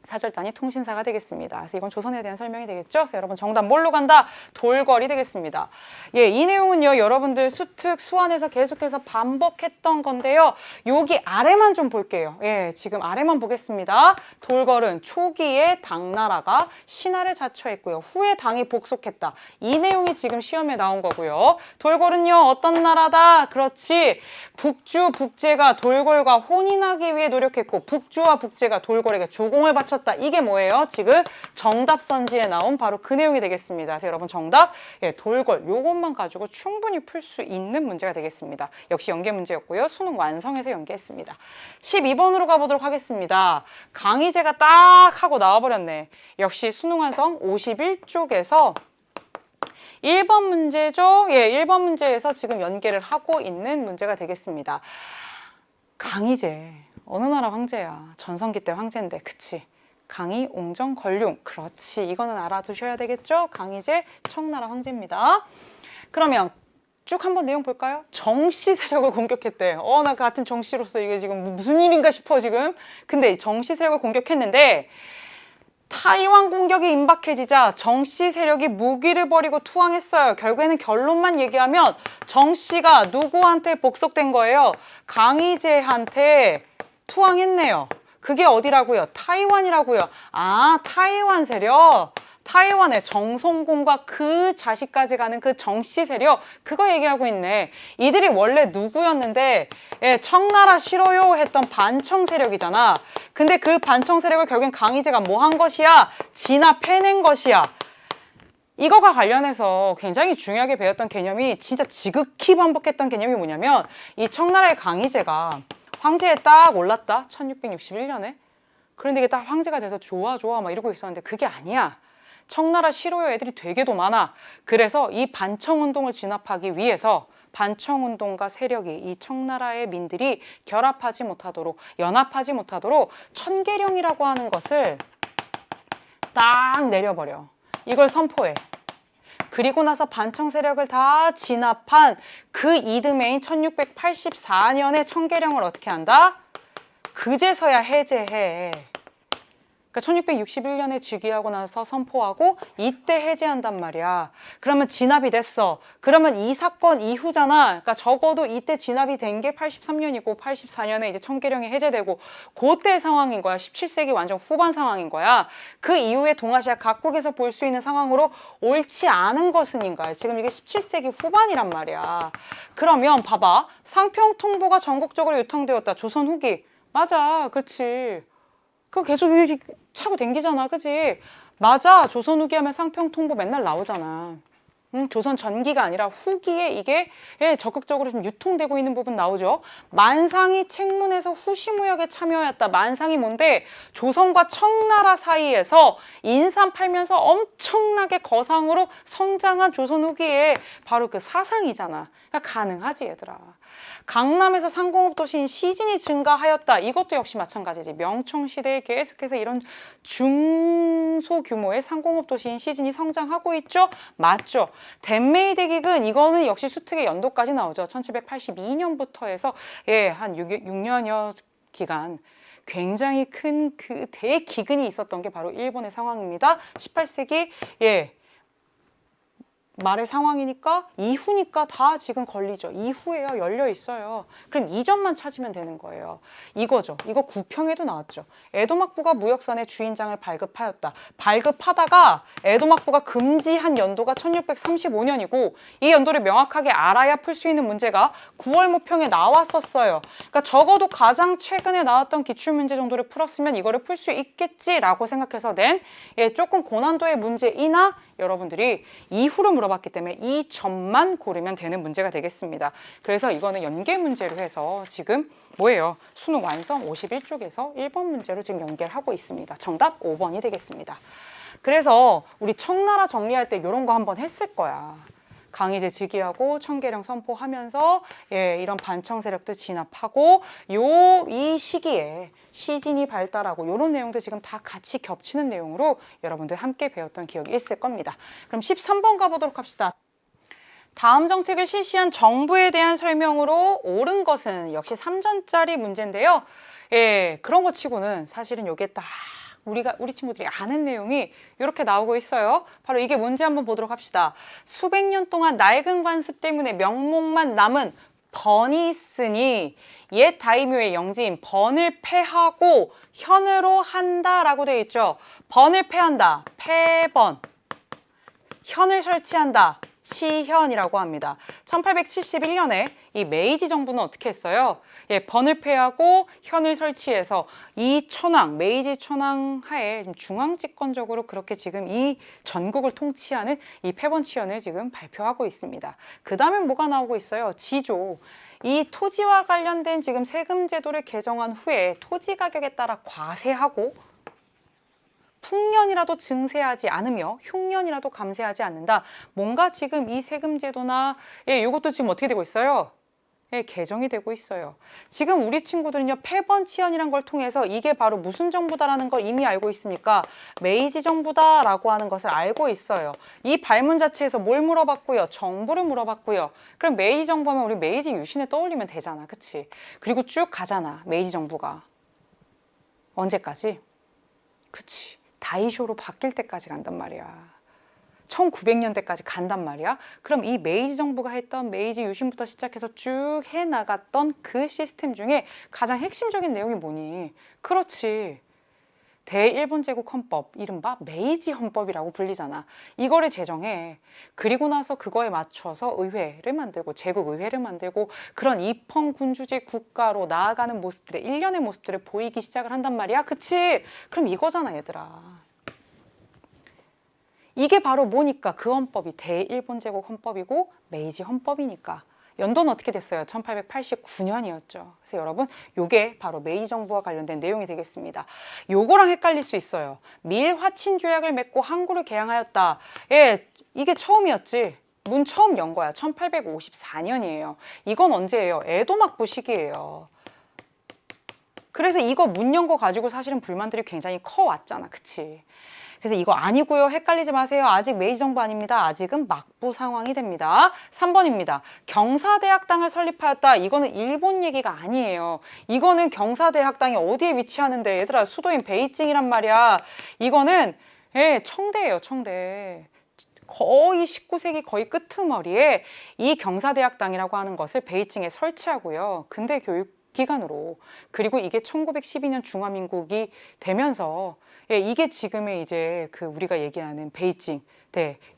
사절단이 통신사가 되겠습니다. 그래서 이건 조선에 대한 설명이 되겠죠? 그래서 여러분 정답 뭘로 간다? 돌궐이 되겠습니다. 이 내용은요. 여러분들 수특, 수완에서 계속해서 반복했던 건데요. 여기 아래만 좀 볼게요. 지금 아래만 보겠습니다. 돌궐은 초기에 당나라가 신하를 자처했고요. 후에 당이 복속했다. 이 내용이 지금 시험에 나온 거고요. 돌궐은요. 어떤 나라다? 그렇지. 북주, 북제가 돌궐과 혼인하기 위해 노력했고 북주와 북제가 돌궐에게 조공을 바쳤다. 이게 뭐예요? 지금 정답 선지에 나온 바로 그 내용이 되겠습니다. 그래서 여러분 정답 돌궐 요것만 가지고 충분히 풀 수 있는 문제가 되겠습니다. 역시 연계 문제였고요. 수능 완성해서 연계했습니다. 12번으로 가보도록 하겠습니다. 강희제가 딱 하고 나와버렸네. 역시 수능 완성 51쪽에서 1번 문제죠. 1번 문제에서 지금 연계를 하고 있는 문제가 되겠습니다. 강희제 어느 나라 황제야? 전성기 때 황제인데 그치? 강희, 옹정, 걸륭. 그렇지. 이거는 알아두셔야 되겠죠? 강희제 청나라 황제입니다. 그러면 쭉 한번 내용 볼까요? 정씨 세력을 공격했대. 나 같은 정씨로서 이게 지금 무슨 일인가 싶어 지금. 근데 정씨 세력을 공격했는데 타이완 공격이 임박해지자 정씨 세력이 무기를 버리고 투항했어요. 결국에는 결론만 얘기하면 정씨가 누구한테 복속된 거예요? 강희제한테 투항했네요. 그게 어디라고요? 타이완이라고요. 타이완 세력. 타이완의 정송공과 그 자식까지 가는 그 정씨 세력 그거 얘기하고 있네. 이들이 원래 누구였는데 청나라 싫어요 했던 반청 세력이잖아. 근데 그 반청 세력을 결국엔 강희제가 뭐 한 것이야? 진압해낸 것이야. 이거가 관련해서 굉장히 중요하게 배웠던 개념이 진짜 지극히 반복했던 개념이 뭐냐면 이 청나라의 강희제가 황제에 딱 올랐다. 1661년에. 그런데 이게 딱 황제가 돼서 좋아 좋아 막 이러고 있었는데 그게 아니야. 청나라 실효여 애들이 되게도 많아. 그래서 이 반청운동을 진압하기 위해서 반청운동가 세력이 이 청나라의 민들이 결합하지 못하도록 연합하지 못하도록 천계령이라고 하는 것을 딱 내려버려. 이걸 선포해. 그리고 나서 반청 세력을 다 진압한 그 이듬해인 1684년에 천계령을 어떻게 한다? 그제서야 해제해. 그러니까 1661년에 즉위하고 나서 선포하고 이때 해제한단 말이야. 그러면 진압이 됐어. 그러면 이 사건 이후잖아. 그러니까 적어도 이때 진압이 된 게 83년이고 84년에 이제 천계령이 해제되고 그때 상황인 거야. 17세기 완전 후반 상황인 거야. 그 이후에 동아시아 각국에서 볼 수 있는 상황으로 옳지 않은 것은 거야. 지금 이게 17세기 후반이란 말이야. 그러면 봐봐. 상평통보가 전국적으로 유통되었다. 조선 후기. 맞아. 그렇지. 그거 계속 차고 댕기잖아. 그지? 맞아. 조선 후기 하면 상평통보 맨날 나오잖아. 조선 전기가 아니라 후기에 이게 적극적으로 좀 유통되고 있는 부분 나오죠. 만상이 책문에서 후시무역에 참여하였다. 만상이 뭔데? 조선과 청나라 사이에서 인삼 팔면서 엄청나게 거상으로 성장한 조선 후기에 바로 그 사상이잖아. 그러니까 가능하지 얘들아. 강남에서 상공업 도시인 시진이 증가하였다. 이것도 역시 마찬가지지. 명청시대에 계속해서 이런 중소규모의 상공업 도시인 시진이 성장하고 있죠? 맞죠? 덴메이 대기근 이거는 역시 수특의 연도까지 나오죠. 1782년부터 해서 한 6년여 기간 굉장히 큰 그 대기근이 있었던 게 바로 일본의 상황입니다. 18세기 말의 상황이니까 이후니까 다 지금 걸리죠. 이후에요. 열려 있어요. 그럼 이점만 찾으면 되는 거예요. 이거죠. 이거 구평에도 나왔죠. 에도막부가 무역선의 주인장을 발급하였다. 발급하다가 에도막부가 금지한 연도가 1635년이고 이 연도를 명확하게 알아야 풀 수 있는 문제가 9월 모평에 나왔었어요. 그러니까 적어도 가장 최근에 나왔던 기출문제 정도를 풀었으면 이거를 풀 수 있겠지라고 생각해서 낸 조금 고난도의 문제이나 여러분들이 이후로 물어봤기 때문에 이 점만 고르면 되는 문제가 되겠습니다. 그래서 이거는 연계 문제로 해서 지금 뭐예요? 수능 완성 51쪽에서 1번 문제로 지금 연결하고 있습니다. 정답 5번이 되겠습니다. 그래서 우리 청나라 정리할 때 이런 거 한번 했을 거야. 강희제 즉위하고 천계령 선포하면서 이런 반청 세력들 진압하고 이 시기에 시진이 발달하고 이런 내용도 지금 다 같이 겹치는 내용으로 여러분들 함께 배웠던 기억이 있을 겁니다. 그럼 13번 가보도록 합시다. 다음 정책을 실시한 정부에 대한 설명으로 옳은 것은 역시 3전짜리 문제인데요. 그런 거 치고는 사실은 이게 딱 우리 친구들이 아는 내용이 이렇게 나오고 있어요. 바로 이게 뭔지 한번 보도록 합시다. 수백 년 동안 낡은 관습 때문에 명목만 남은 번이 있으니 옛 다이묘의 영지인 번을 폐하고 현으로 한다라고 되어 있죠. 번을 폐한다. 폐번. 현을 설치한다. 치현이라고 합니다. 1871년에 이 메이지 정부는 어떻게 했어요? 번을 폐하고 현을 설치해서 이 천황, 메이지 천황 하에 중앙집권적으로 그렇게 지금 이 전국을 통치하는 이 폐번치현을 지금 발표하고 있습니다. 그 다음에 뭐가 나오고 있어요? 지조. 이 토지와 관련된 지금 세금 제도를 개정한 후에 토지 가격에 따라 과세하고 풍년이라도 증세하지 않으며 흉년이라도 감세하지 않는다. 뭔가 지금 이 세금 제도나 이것도 지금 어떻게 되고 있어요? 개정이 되고 있어요. 지금 우리 친구들은요, 폐번치현이란 걸 통해서 이게 바로 무슨 정부다라는 걸 이미 알고 있습니까? 메이지 정부다라고 하는 것을 알고 있어요. 이 발문 자체에서 뭘 물어봤고요? 정부를 물어봤고요. 그럼 메이지 정부하면 우리 메이지 유신을 떠올리면 되잖아. 그치? 그리고 쭉 가잖아. 메이지 정부가. 언제까지? 그치. 다이쇼로 바뀔 때까지 간단 말이야. 1900년대까지 간단 말이야. 그럼 이 메이지 정부가 했던 메이지 유신부터 시작해서 쭉 해나갔던 그 시스템 중에 가장 핵심적인 내용이 뭐니? 그렇지. 대일본제국 헌법, 이른바 메이지 헌법이라고 불리잖아. 이거를 제정해. 그리고 나서 그거에 맞춰서 의회를 만들고 제국의회를 만들고 그런 입헌군주제 국가로 나아가는 모습들의 일련의 모습들을 보이기 시작을 한단 말이야. 그치? 그럼 이거잖아 얘들아. 이게 바로 뭐니까 그 헌법이 대일본제국 헌법이고 메이지 헌법이니까. 연도는 어떻게 됐어요? 1889년이었죠. 그래서 여러분 요게 바로 메이지 정부와 관련된 내용이 되겠습니다. 요거랑 헷갈릴 수 있어요. 밀화친 조약을 맺고 항구를 개항하였다. 예, 이게 처음이었지. 문 처음 연 거야. 1854년이에요. 이건 언제예요? 에도 막부 시기예요. 그래서 이거 문 연 거 가지고 사실은 불만들이 굉장히 커왔잖아. 그치? 그래서 이거 아니고요. 헷갈리지 마세요. 아직 메이지 정부 아닙니다. 아직은 막부 상황이 됩니다. 3번입니다. 경사대학당을 설립하였다. 이거는 일본 얘기가 아니에요. 이거는 경사대학당이 어디에 위치하는데 얘들아 수도인 베이징이란 말이야. 이거는 청대예요. 청대. 거의 19세기 거의 끄트머리에 이 경사대학당이라고 하는 것을 베이징에 설치하고요. 근대 교육 기관으로 그리고 이게 1912년 중화민국이 되면서 이게 지금의 이제 그 우리가 얘기하는 베이징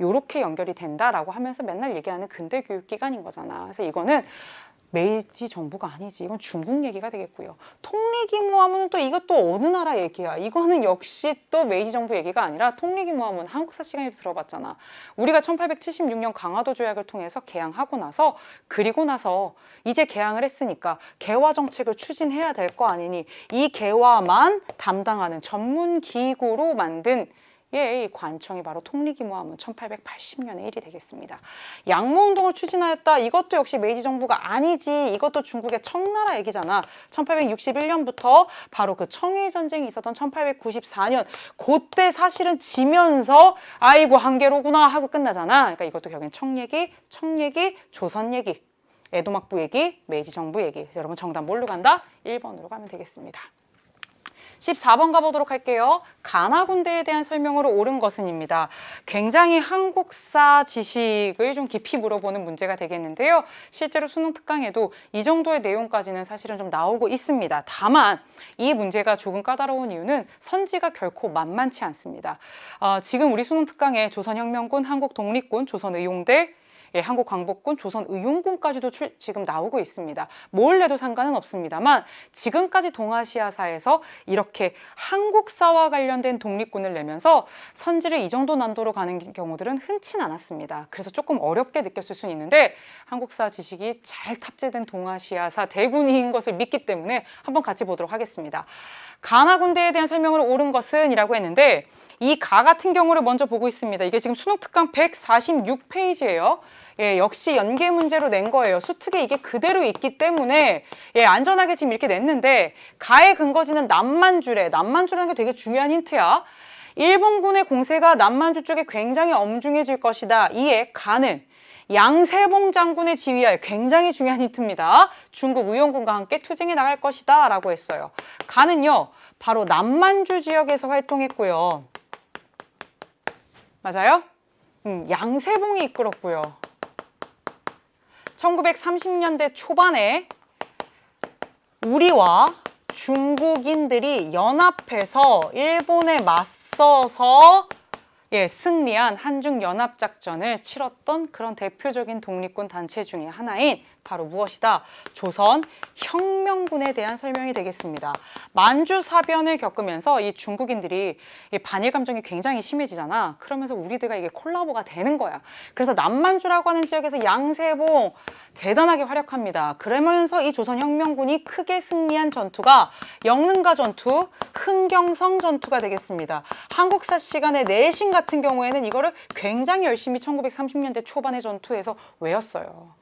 요렇게 연결이 된다라고 하면서 맨날 얘기하는 근대 교육 기관인 거잖아. 그래서 이거는 메이지 정부가 아니지. 이건 중국 얘기가 되겠고요. 통리기무화문은 또 이것도 어느 나라 얘기야. 이거는 역시 또 메이지 정부 얘기가 아니라 통리기무화문 한국사 시간에 들어봤잖아. 우리가 1876년 강화도 조약을 통해서 개항하고 나서 그리고 나서 이제 개항을 했으니까 개화 정책을 추진해야 될 거 아니니 이 개화만 담당하는 전문 기구로 만든 이 관청이 바로 통리기무화문 1880년의 일이 되겠습니다. 양모운동을 추진하였다. 이것도 역시 메이지 정부가 아니지. 이것도 중국의 청나라 얘기잖아. 1861년부터 바로 그 청일전쟁이 있었던 1894년 그때 사실은 지면서 아이고 한계로구나 하고 끝나잖아. 그러니까 이것도 결국엔 청 얘기, 조선 얘기, 에도막부 얘기, 메이지 정부 얘기. 그래서 여러분 정답 뭘로 간다? 1번으로 가면 되겠습니다. 14번 가보도록 할게요. 가나 군대에 대한 설명으로 옳은 것은입니다. 굉장히 한국사 지식을 좀 깊이 물어보는 문제가 되겠는데요. 실제로 수능 특강에도 이 정도의 내용까지는 사실은 좀 나오고 있습니다. 다만 이 문제가 조금 까다로운 이유는 선지가 결코 만만치 않습니다. 지금 우리 수능 특강에 조선혁명군, 한국독립군, 조선의용대, 한국광복군, 조선의용군까지도 지금 나오고 있습니다. 뭘 내도 상관은 없습니다만 지금까지 동아시아사에서 이렇게 한국사와 관련된 독립군을 내면서 선지를 이 정도 난도로 가는 경우들은 흔치는 않았습니다. 그래서 조금 어렵게 느꼈을 수는 있는데 한국사 지식이 잘 탑재된 동아시아사 대군인 것을 믿기 때문에 한번 같이 보도록 하겠습니다. 가나 군대에 대한 설명으로 옳은 것은 이라고 했는데 이 가 같은 경우를 먼저 보고 있습니다. 이게 지금 수능 특강 146페이지예요. 역시 연계 문제로 낸 거예요. 수특에 이게 그대로 있기 때문에 안전하게 지금 이렇게 냈는데 가의 근거지는 남만주래. 남만주라는 게 되게 중요한 힌트야. 일본군의 공세가 남만주 쪽에 굉장히 엄중해질 것이다. 이에 가는 양세봉 장군의 지휘하에 굉장히 중요한 힌트입니다. 중국 의용군과 함께 투쟁해 나갈 것이다 라고 했어요. 가는요 바로 남만주 지역에서 활동했고요. 맞아요? 양세봉이 이끌었고요. 1930년대 초반에 우리와 중국인들이 연합해서 일본에 맞서서 승리한 한중연합작전을 치렀던 그런 대표적인 독립군 단체 중에 하나인 바로 무엇이다? 조선혁명군에 대한 설명이 되겠습니다. 만주사변을 겪으면서 이 중국인들이 반일 감정이 굉장히 심해지잖아. 그러면서 우리들과 이게 콜라보가 되는 거야. 그래서 남만주라고 하는 지역에서 양세봉 대단하게 활약합니다. 그러면서 이 조선혁명군이 크게 승리한 전투가 영릉가 전투, 흥경성 전투가 되겠습니다. 한국사 시간의 내신 같은 경우에는 이거를 굉장히 열심히 1930년대 초반의 전투에서 외웠어요.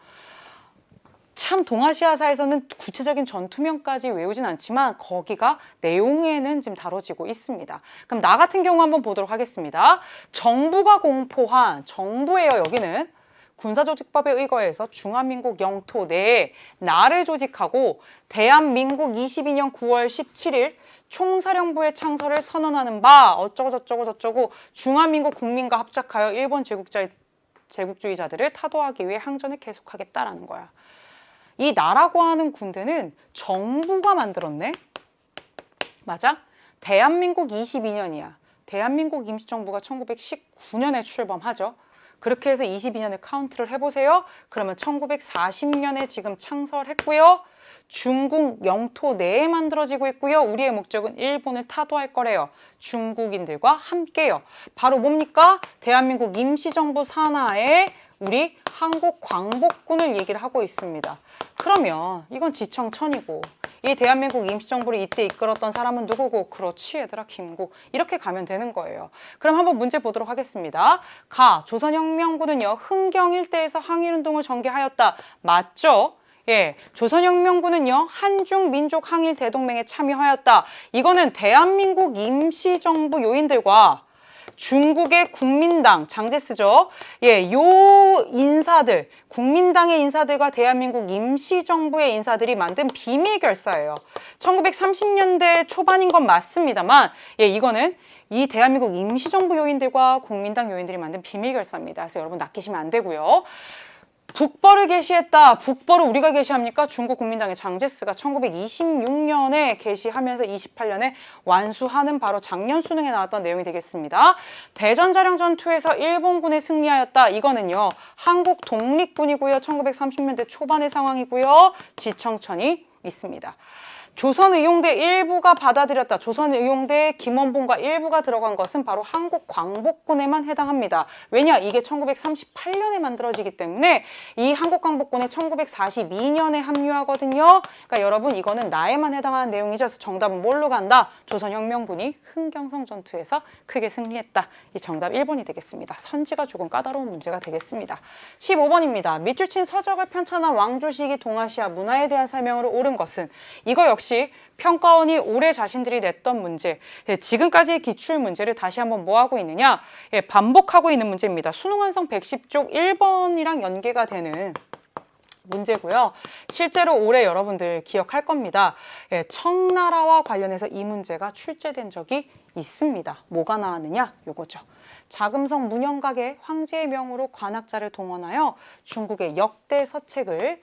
참 동아시아사에서는 구체적인 전투명까지 외우진 않지만 거기가 내용에는 지금 다뤄지고 있습니다. 그럼 나 같은 경우 한번 보도록 하겠습니다. 정부가 공포한 정부예요. 여기는 군사조직법에 의거해서 중화민국 영토 내에 나를 조직하고 대한민국 22년 9월 17일 총사령부의 창설을 선언하는 바 어쩌고 중화민국 국민과 합작하여 일본 제국주의자들을 타도하기 위해 항전을 계속하겠다라는 거야. 이 나라고 하는 군대는 정부가 만들었네? 맞아? 대한민국 22년이야. 대한민국 임시정부가 1919년에 출범하죠. 그렇게 해서 22년을 카운트를 해보세요. 그러면 1940년에 지금 창설했고요. 중국 영토 내에 만들어지고 있고요. 우리의 목적은 일본을 타도할 거래요. 중국인들과 함께요. 바로 뭡니까? 대한민국 임시정부 산하에 우리 한국광복군을 얘기를 하고 있습니다. 그러면 이건 지청천이고 이 대한민국 임시정부를 이때 이끌었던 사람은 누구고? 그렇지 얘들아, 김구. 이렇게 가면 되는 거예요. 그럼 한번 문제 보도록 하겠습니다. 조선혁명군은요 흥경 일대에서 항일운동을 전개하였다. 맞죠? 예, 조선혁명군은요 한중민족 항일 대동맹에 참여하였다. 이거는 대한민국 임시정부 요인들과 중국의 국민당, 장제스죠. 예, 요 인사들, 국민당의 인사들과 대한민국 임시정부의 인사들이 만든 비밀결사예요. 1930년대 초반인 건 맞습니다만, 예, 이거는 이 대한민국 임시정부 요인들과 국민당 요인들이 만든 비밀결사입니다. 그래서 여러분 낚이시면 안 되고요. 북벌을 게시했다. 북벌을 우리가 게시합니까? 중국 국민당의 장제스가 1926년에 게시하면서 28년에 완수하는 바로 작년 수능에 나왔던 내용이 되겠습니다. 대전자령 전투에서 일본군에 승리하였다. 이거는요. 한국 독립군이고요. 1930년대 초반의 상황이고요. 지청천이 있습니다. 조선의용대 일부가 받아들였다. 조선의용대에 김원봉과 일부가 들어간 것은 바로 한국광복군에만 해당합니다. 왜냐? 이게 1938년에 만들어지기 때문에 이 한국광복군에 1942년에 합류하거든요. 그러니까 여러분 이거는 나에만 해당하는 내용이죠. 그래서 정답은 뭘로 간다? 조선혁명군이 흥경성 전투에서 크게 승리했다. 이 정답 1번이 되겠습니다. 선지가 조금 까다로운 문제가 되겠습니다. 15번입니다. 밑줄 친 서적을 편찬한 왕조시기 동아시아 문화에 대한 설명으로 옳은 것은? 이거 역시 평가원이 올해 자신들이 냈던 문제, 지금까지의 기출 문제를 다시 한번 뭐 하고 있느냐? 반복하고 있는 문제입니다. 수능 완성 110쪽 1번이랑 연계가 되는 문제고요. 실제로 올해 여러분들 기억할 겁니다. 청나라와 관련해서 이 문제가 출제된 적이 있습니다. 뭐가 나왔느냐? 요거죠. 자금성 문영각의 황제의 명으로 관학자를 동원하여 중국의 역대 서책을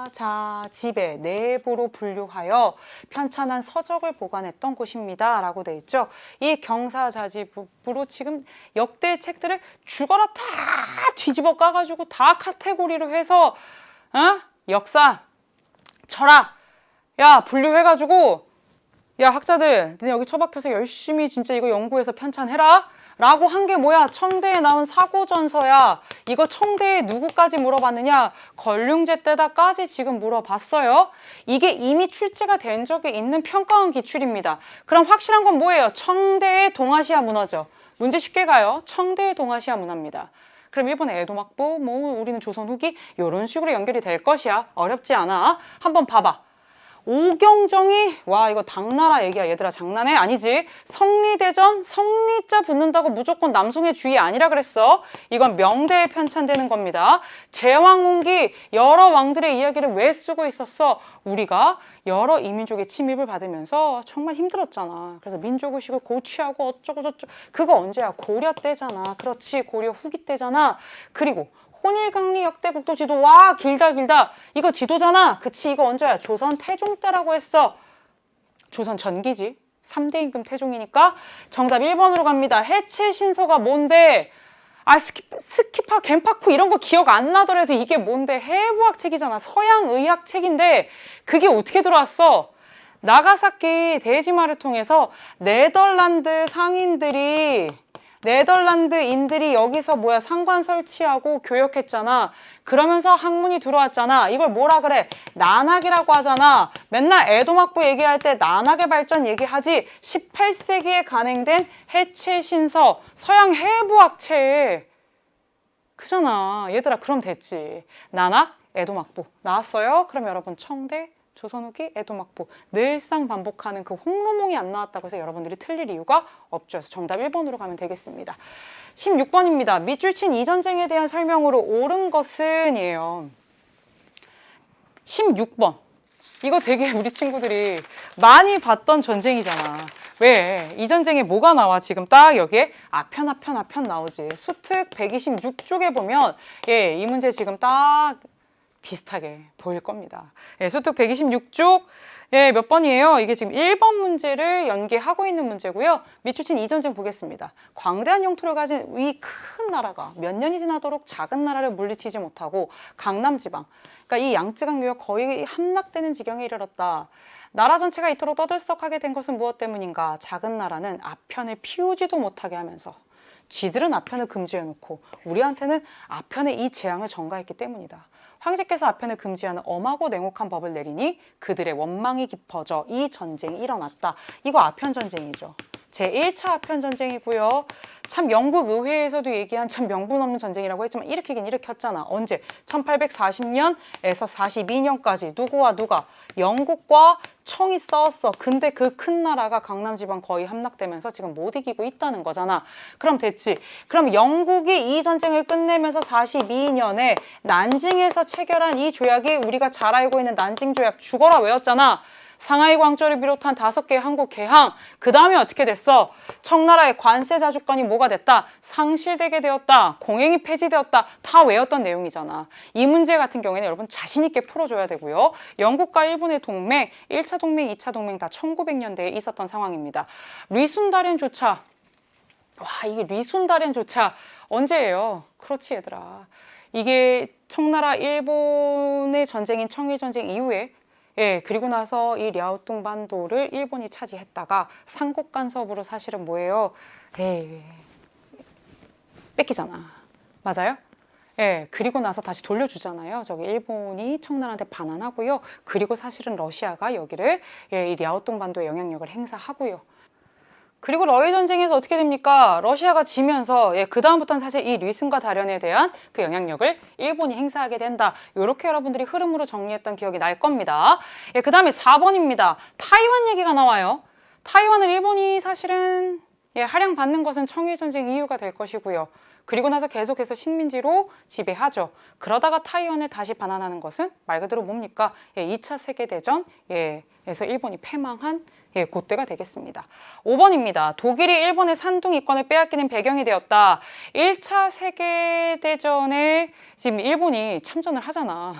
경사자집의 내부로 분류하여 편찬한 서적을 보관했던 곳입니다. 라고 돼 있죠. 이 경사자집으로 지금 역대 책들을 죽어라 다 뒤집어 까가지고 다 카테고리로 해서 역사, 철학, 야 분류해가지고 야 학자들 너네 여기 처박혀서 열심히 진짜 이거 연구해서 편찬해라 라고 한 게 뭐야? 청대에 나온 사고전서야. 이거 청대에 누구까지 물어봤느냐? 걸륭제 때다까지 지금 물어봤어요. 이게 이미 출제가 된 적이 있는 평가원 기출입니다. 그럼 확실한 건 뭐예요? 청대의 동아시아 문화죠. 문제 쉽게 가요. 청대의 동아시아 문화입니다. 그럼 일본의 에도막부, 뭐 우리는 조선 후기 이런 식으로 연결이 될 것이야. 어렵지 않아. 한번 봐봐. 오경정이 와 이거 당나라 얘기야 얘들아 장난해? 아니지. 성리대전 성리자 붙는다고 무조건 남송의 주의 아니라 그랬어. 이건 명대에 편찬되는 겁니다. 제왕홍기 여러 왕들의 이야기를 왜 쓰고 있었어? 우리가 여러 이민족의 침입을 받으면서 정말 힘들었잖아. 그래서 민족의식을 고취하고 어쩌고 저쩌고 그거 언제야? 고려 때잖아. 그렇지 고려 후기 때잖아. 그리고 혼일강리 역대국도 지도 와 길다 이거 지도잖아. 그치 이거 언제야? 조선 태종 때라고 했어. 조선 전기지. 3대 임금 태종이니까 정답 1번으로 갑니다. 해체 신서가 뭔데? 스키파 겐파쿠 이런 거 기억 안 나더라도 이게 뭔데? 해부학 책이잖아. 서양 의학 책인데 그게 어떻게 들어왔어? 나가사키 대지마를 통해서 네덜란드인들이 여기서 뭐야 상관 설치하고 교역했잖아. 그러면서 학문이 들어왔잖아. 이걸 뭐라 그래? 난학이라고 하잖아. 맨날 에도막부 얘기할 때 난학의 발전 얘기하지. 18세기에 간행된 해체신서 서양 해부학책 그잖아. 얘들아 그럼 됐지. 난학, 에도막부 나왔어요? 그럼 여러분 청대 조선 후기 에도막부 늘상 반복하는 그 홍로몽이 안 나왔다고 해서 여러분들이 틀릴 이유가 없죠. 그래서 정답 1번으로 가면 되겠습니다. 16번입니다. 밑줄 친 이 전쟁에 대한 설명으로 옳은 것은 이에요. 16번. 이거 되게 우리 친구들이 많이 봤던 전쟁이잖아. 왜? 이 전쟁에 뭐가 나와? 지금 딱 여기에 편 나오지. 수특 126쪽에 보면 이 문제 지금 딱 비슷하게 보일 겁니다. 수특 126쪽 예, 몇 번이에요? 이게 지금 1번 문제를 연계하고 있는 문제고요. 미추친 이전쟁 보겠습니다. 광대한 영토를 가진 이 큰 나라가 몇 년이 지나도록 작은 나라를 물리치지 못하고 강남지방, 그러니까 이 양쯔강 유역 거의 함락되는 지경에 이르렀다. 나라 전체가 이토록 떠들썩하게 된 것은 무엇 때문인가? 작은 나라는 아편을 피우지도 못하게 하면서 쥐들은 아편을 금지해놓고 우리한테는 아편의 이 재앙을 전가했기 때문이다. 황제께서 아편을 금지하는 엄하고 냉혹한 법을 내리니 그들의 원망이 깊어져 이 전쟁이 일어났다. 이거 아편 전쟁이죠. 제1차 아편 전쟁이고요. 참 영국 의회에서도 얘기한 참 명분 없는 전쟁이라고 했지만 일으키긴 일으켰잖아. 언제? 1840년에서 42년까지 누구와 누가? 영국과 청이 싸웠어. 근데 그 큰 나라가 강남지방 거의 함락되면서 지금 못 이기고 있다는 거잖아. 그럼 됐지. 그럼 영국이 이 전쟁을 끝내면서 42년에 난징에서 체결한 이 조약이 우리가 잘 알고 있는 난징 조약, 죽어라 외웠잖아. 상하이 광조를 비롯한 5개의 한국 개항. 그 다음에 어떻게 됐어? 청나라의 관세 자주권이 뭐가 됐다? 상실되게 되었다. 공행이 폐지되었다. 다 외웠던 내용이잖아. 이 문제 같은 경우에는 여러분 자신 있게 풀어줘야 되고요. 영국과 일본의 동맹, 1차 동맹, 2차 동맹 다 1900년대에 있었던 상황입니다. 리순다련조차, 와, 이게 리순다련조차 언제예요? 그렇지 얘들아. 이게 청나라 일본의 전쟁인 청일전쟁 이후에, 예, 그리고 나서 이 랴오뚱 반도를 일본이 차지했다가 삼국 간섭으로 사실은 뭐예요? 뺏기잖아. 맞아요? 예, 그리고 나서 다시 돌려주잖아요. 저기 일본이 청나라한테 반환하고요. 그리고 사실은 러시아가 여기를, 예, 이 랴오뚱 반도의 영향력을 행사하고요. 그리고 러일 전쟁에서 어떻게 됩니까? 러시아가 지면서, 예, 그 다음부터는 사실 이 리순과 다련에 대한 그 영향력을 일본이 행사하게 된다. 이렇게 여러분들이 흐름으로 정리했던 기억이 날 겁니다. 예, 그 다음에 4번입니다. 타이완 얘기가 나와요. 타이완을 일본이 사실은, 예, 할양받는 것은 청일전쟁 이유가 될 것이고요. 그리고 나서 계속해서 식민지로 지배하죠. 그러다가 타이완을 다시 반환하는 것은 말 그대로 뭡니까? 예, 2차 세계대전, 예, 에서 일본이 패망한, 예, 그때가 되겠습니다. 5번입니다. 독일이 일본의 산둥 이권을 빼앗기는 배경이 되었다. 1차 세계대전에 지금 일본이 참전을 하잖아.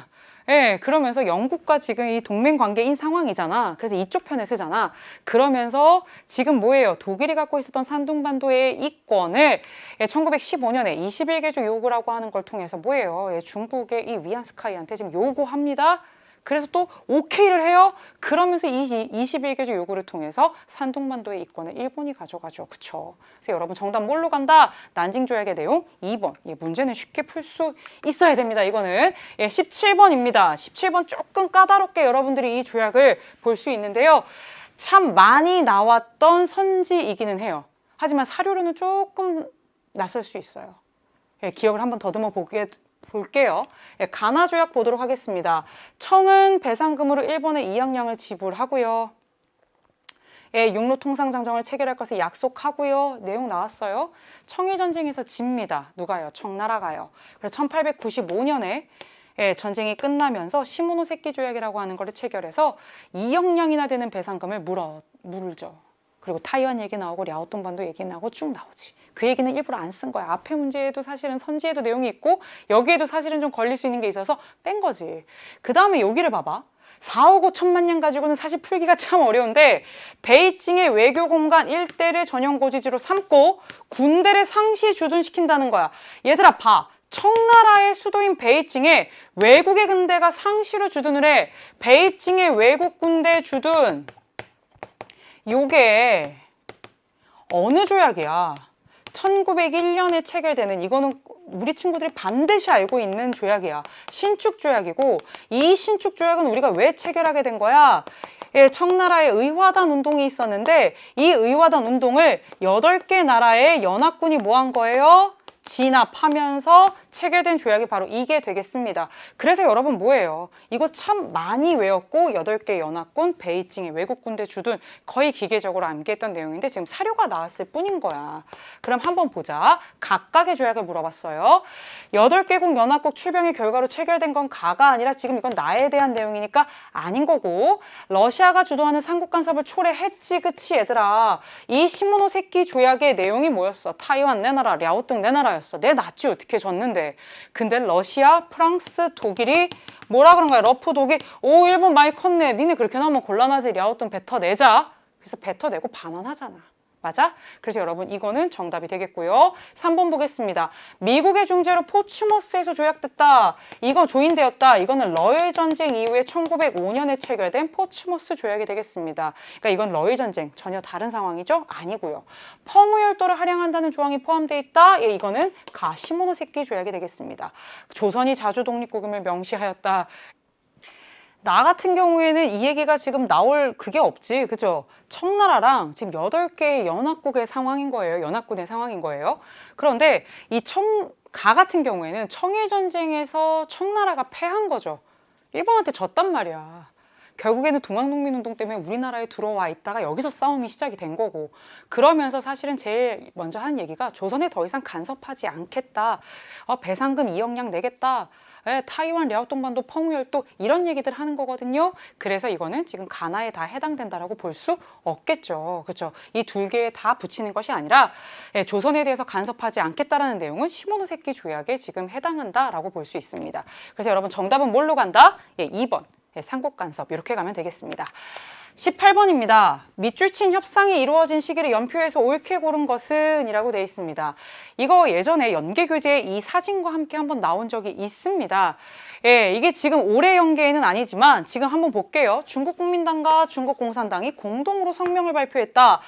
예, 그러면서 영국과 지금 이 동맹 관계인 상황이잖아. 그래서 이쪽 편에 쓰잖아. 그러면서 지금 뭐예요? 독일이 갖고 있었던 산둥반도의 이권을, 예, 1915년에 21개조 요구라고 하는 걸 통해서 뭐예요? 예, 중국의 이 위안스카이한테 지금 요구합니다. 그래서 또 오케이를 해요. 그러면서 21개조 요구를 통해서 산둥반도의 이권을 일본이 가져가죠. 그쵸? 그래서 여러분 정답 뭘로 간다? 난징 조약의 내용 2번. 예, 문제는 쉽게 풀 수 있어야 됩니다. 이거는. 예, 17번입니다. 17번 조금 까다롭게 여러분들이 이 조약을 볼 수 있는데요. 참 많이 나왔던 선지이기는 해요. 하지만 사료로는 조금 낯설 수 있어요. 예, 기억을 한번 더듬어 볼게요. 예, 가나 조약 보도록 하겠습니다. 청은 배상금으로 일본에 2억냥을 지불하고요. 예, 육로 통상 장정을 체결할 것을 약속하고요. 내용 나왔어요. 청일전쟁에서 집니다. 누가요? 청나라가요. 그래서 1895년에, 예, 전쟁이 끝나면서 시모노세키 조약이라고 하는 거를 체결해서 2억냥이나 되는 배상금을 물죠. 그리고 타이완 얘기 나오고 랴오뚱 반도 얘기 나오고 쭉 나오지. 그 얘기는 일부러 안 쓴 거야. 앞에 문제에도 사실은 선지에도 내용이 있고 여기에도 사실은 좀 걸릴 수 있는 게 있어서 뺀 거지. 그 다음에 여기를 봐봐. 4억 5천만 년 가지고는 사실 풀기가 참 어려운데 베이징의 외교 공간 일대를 전용 고지지로 삼고 군대를 상시 주둔시킨다는 거야. 얘들아 봐. 청나라의 수도인 베이징에 외국의 군대가 상시로 주둔을 해. 베이징의 외국 군대 주둔. 요게 어느 조약이야? 1901년에 체결되는, 이거는 우리 친구들이 반드시 알고 있는 조약이야. 신축조약이고, 이 신축조약은 우리가 왜 체결하게 된 거야? 예, 청나라의 의화단 운동이 있었는데 이 의화단 운동을 8개 나라의 연합군이 뭐 한 거예요? 진압하면서 체결된 조약이 바로 이게 되겠습니다. 그래서 여러분 뭐예요? 이거 참 많이 외웠고 8개 연합군, 베이징의 외국 군대 주둔 거의 기계적으로 암기했던 내용인데 지금 사료가 나왔을 뿐인 거야. 그럼 한번 보자. 각각의 조약을 물어봤어요. 8개국 연합국 출병의 결과로 체결된 건 가가 아니라 지금 이건 나에 대한 내용이니까 아닌 거고, 러시아가 주도하는 삼국 간섭을 초래했지. 그치 얘들아. 이 시모노세키 조약의 내용이 뭐였어? 타이완 내 나라, 랴오뚱 내 나라였어. 내 낫지 어떻게 졌는데. 했는데 근데 러시아, 프랑스, 독일이 뭐라 그런가요? 러프 독일, 오 일본 많이 컸네. 니네 그렇게 나오면 곤란하지. 랴오뚱 뱉어내자. 그래서 뱉어내고 반환하잖아. 맞아? 그래서 여러분 이거는 정답이 되겠고요. 3번 보겠습니다. 미국의 중재로 포츠머스에서 조약됐다. 이거 조인되었다. 이거는 러일 전쟁 이후에 1905년에 체결된 포츠머스 조약이 되겠습니다. 그러니까 이건 러일 전쟁 전혀 다른 상황이죠? 아니고요. 펑우열도를 할양한다는 조항이 포함되어 있다. 예, 이거는 가시모노세키 조약이 되겠습니다. 조선이 자주 독립국임을 명시하였다. 나 같은 경우에는 이 얘기가 지금 나올 그게 없지. 그죠? 청나라랑 지금 8개의 연합국의 상황인 거예요. 연합군의 상황인 거예요. 그런데 이 가 같은 경우에는 청일전쟁에서 청나라가 패한 거죠. 일본한테 졌단 말이야. 결국에는 동학농민운동 때문에 우리나라에 들어와 있다가 여기서 싸움이 시작이 된 거고, 그러면서 사실은 제일 먼저 한 얘기가 조선에 더 이상 간섭하지 않겠다. 배상금 2억량 내겠다. 타이완, 랴오뚱반도, 펑우열도 이런 얘기들 하는 거거든요. 그래서 이거는 지금 가나에 다 해당된다라고 볼 수 없겠죠. 그렇죠? 이 두 개에 다 붙이는 것이 아니라 조선에 대해서 간섭하지 않겠다라는 내용은 시모노세키 조약에 지금 해당한다라고 볼 수 있습니다. 그래서 여러분 정답은 뭘로 간다? 2번. 삼국 간섭 이렇게 가면 되겠습니다. 18번입니다. 밑줄 친 협상이 이루어진 시기를 연표해서 옳게 고른 것은 이라고 되어 있습니다. 이거 예전에 연계교재에 이 사진과 함께 한번 나온 적이 있습니다. 예, 이게 지금 올해 연계에는 아니지만 지금 한번 볼게요. 중국국민당과 중국공산당이 공동으로 성명을 발표했다.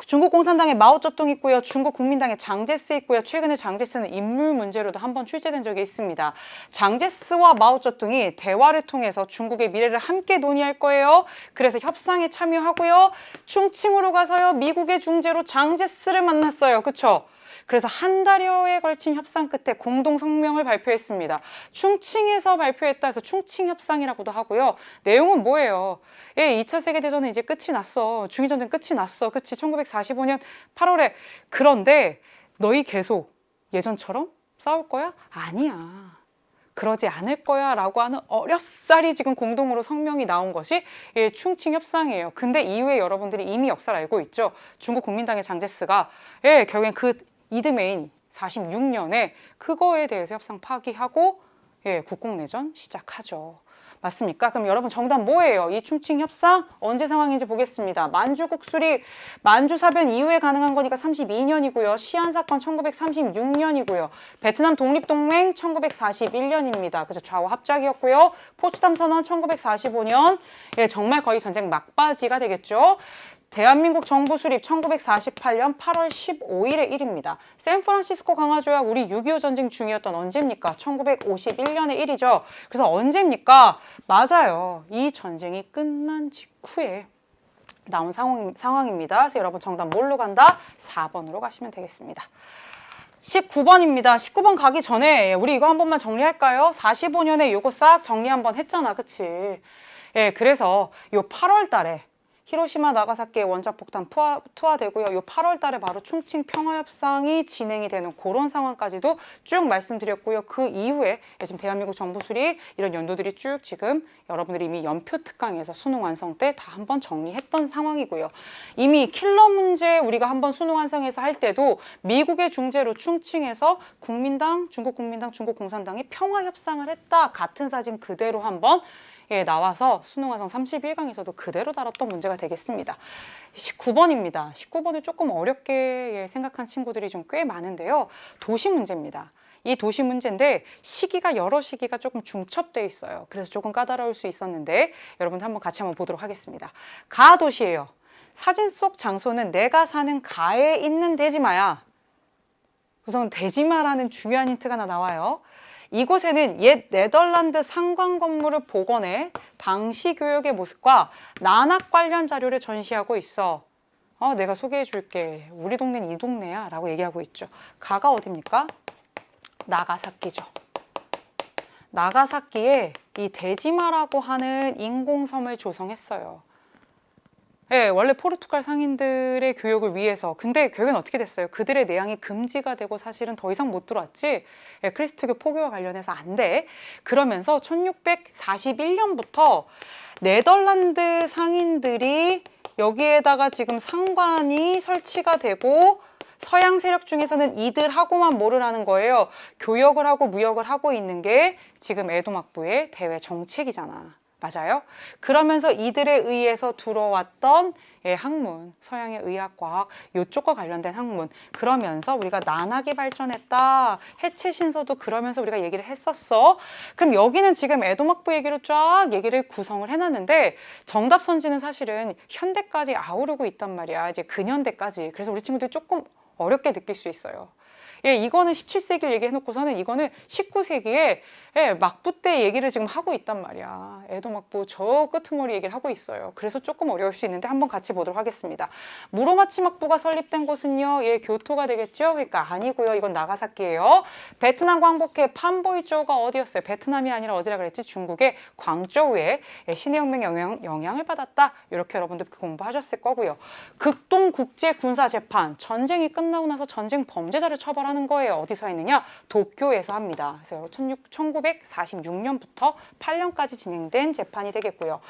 중국 공산당의 마오쩌둥 있고요. 중국 국민당의 장제스 있고요. 최근에 장제스는 인물 문제로도 한번 출제된 적이 있습니다. 장제스와 마오쩌둥이 대화를 통해서 중국의 미래를 함께 논의할 거예요. 그래서 협상에 참여하고요. 충칭으로 가서요. 미국의 중재로 장제스를 만났어요. 그쵸? 그래서 한 달여에 걸친 협상 끝에 공동 성명을 발표했습니다. 충칭에서 발표했다 해서 충칭 협상이라고도 하고요. 내용은 뭐예요? 2차 세계대전은 이제 끝이 났어. 중일전쟁 끝이 났어. 그치? 1945년 8월에. 그런데 너희 계속 예전처럼 싸울 거야? 아니야. 그러지 않을 거야 라고 하는 어렵사리 지금 공동으로 성명이 나온 것이 충칭 협상이에요. 근데 이후에 여러분들이 이미 역사를 알고 있죠. 중국 국민당의 장제스가 결국엔 그 이듬해인 46년에 그거에 대해서 협상 파기하고 국共내전 시작하죠. 맞습니까? 그럼 여러분 정답 뭐예요? 이 충칭 협상 언제 상황인지 보겠습니다. 만주 국수립, 만주 사변 이후에 가능한 거니까 32년이고요. 시안 사건 1936년이고요. 베트남 독립동맹 1941년입니다. 그죠? 좌우 합작이었고요. 포츠담 선언 1945년. 정말 거의 전쟁 막바지가 되겠죠. 대한민국 정부 수립 1948년 8월 15일의 일입니다. 샌프란시스코 강화조약 우리 6.25 전쟁 중이었던 언제입니까? 1951년의 일이죠. 그래서 언제입니까? 맞아요. 이 전쟁이 끝난 직후에 나온 상황입니다. 그래서 여러분 정답 뭘로 간다? 4번으로 가시면 되겠습니다. 19번입니다. 19번 가기 전에 우리 이거 한 번만 정리할까요? 45년에 요거 싹 정리 한번 했잖아. 그치? 그래서 요 8월 달에 히로시마 나가사키의 원자폭탄 투하되고요. 요 8월 달에 바로 충칭 평화협상이 진행이 되는 그런 상황까지도 쭉 말씀드렸고요. 그 이후에 지금 대한민국 정부 수립 이런 연도들이 쭉 지금 여러분들이 이미 연표 특강에서 수능 완성 때 다 한번 정리했던 상황이고요. 이미 킬러 문제 우리가 한번 수능 완성해서 할 때도 미국의 중재로 충칭해서 국민당, 중국 국민당, 중국 공산당이 평화협상을 했다. 같은 사진 그대로 한번 나와서 수능 완성 31강에서도 그대로 다뤘던 문제가 되겠습니다. 19번입니다. 19번을 조금 어렵게 생각한 친구들이 좀 꽤 많은데요. 도시 문제입니다. 이 도시 문제인데 여러 시기가 조금 중첩돼 있어요. 그래서 조금 까다로울 수 있었는데 여러분들 한번 같이 한번 보도록 하겠습니다. 가 도시예요. 사진 속 장소는 내가 사는 가에 있는 대지마야. 우선 대지마라는 중요한 힌트가 하나 나와요. 이곳에는 옛 네덜란드 상관 건물을 복원해 당시 교역의 모습과 난학 관련 자료를 전시하고 있어. 내가 소개해 줄게. 우리 동네는 이 동네야 라고 얘기하고 있죠. 가가 어디입니까? 나가사키죠. 나가사키에 이 데지마라고 하는 인공섬을 조성했어요. 원래 포르투갈 상인들의 교역을 위해서. 근데 결국엔 어떻게 됐어요? 그들의 내항이 금지가 되고 사실은 더 이상 못 들어왔지. 크리스트교 포교와 관련해서 안 돼. 그러면서 1641년부터 네덜란드 상인들이 여기에다가 지금 상관이 설치가 되고 서양 세력 중에서는 이들하고만 뭐를 하는 거예요? 교역을 하고 무역을 하고 있는 게 지금 에도막부의 대외 정책이잖아. 맞아요? 그러면서 이들에 의해서 들어왔던 학문, 서양의 의학, 과학 이쪽과 관련된 학문, 그러면서 우리가 난학이 발전했다, 해체 신서도 그러면서 우리가 얘기를 했었어. 그럼 여기는 지금 에도막부 얘기로 쫙 얘기를 구성을 해놨는데 정답 선지는 사실은 현대까지 아우르고 있단 말이야. 이제 근현대까지. 그래서 우리 친구들이 조금 어렵게 느낄 수 있어요. 이거는 17세기를 얘기해놓고서는 이거는 19세기에 막부 때 얘기를 지금 하고 있단 말이야. 에도막부 저 끄트머리 얘기를 하고 있어요. 그래서 조금 어려울 수 있는데 한번 같이 보도록 하겠습니다. 무로마치막부가 설립된 곳은요, 교토가 되겠죠? 그러니까 아니고요. 이건 나가사키예요. 베트남 광복해 판보이조가 어디였어요? 베트남이 아니라 어디라 그랬지? 중국의 광저우에 신해혁명 영향을 받았다. 이렇게 여러분들 공부하셨을 거고요. 극동국제군사재판, 전쟁이 끝나고 나서 전쟁 범죄자를 처벌하는 거예요. 어디서 했느냐? 도쿄에서 합니다. 그래서 1946년부터 8년까지 진행된 재판이 되겠고요.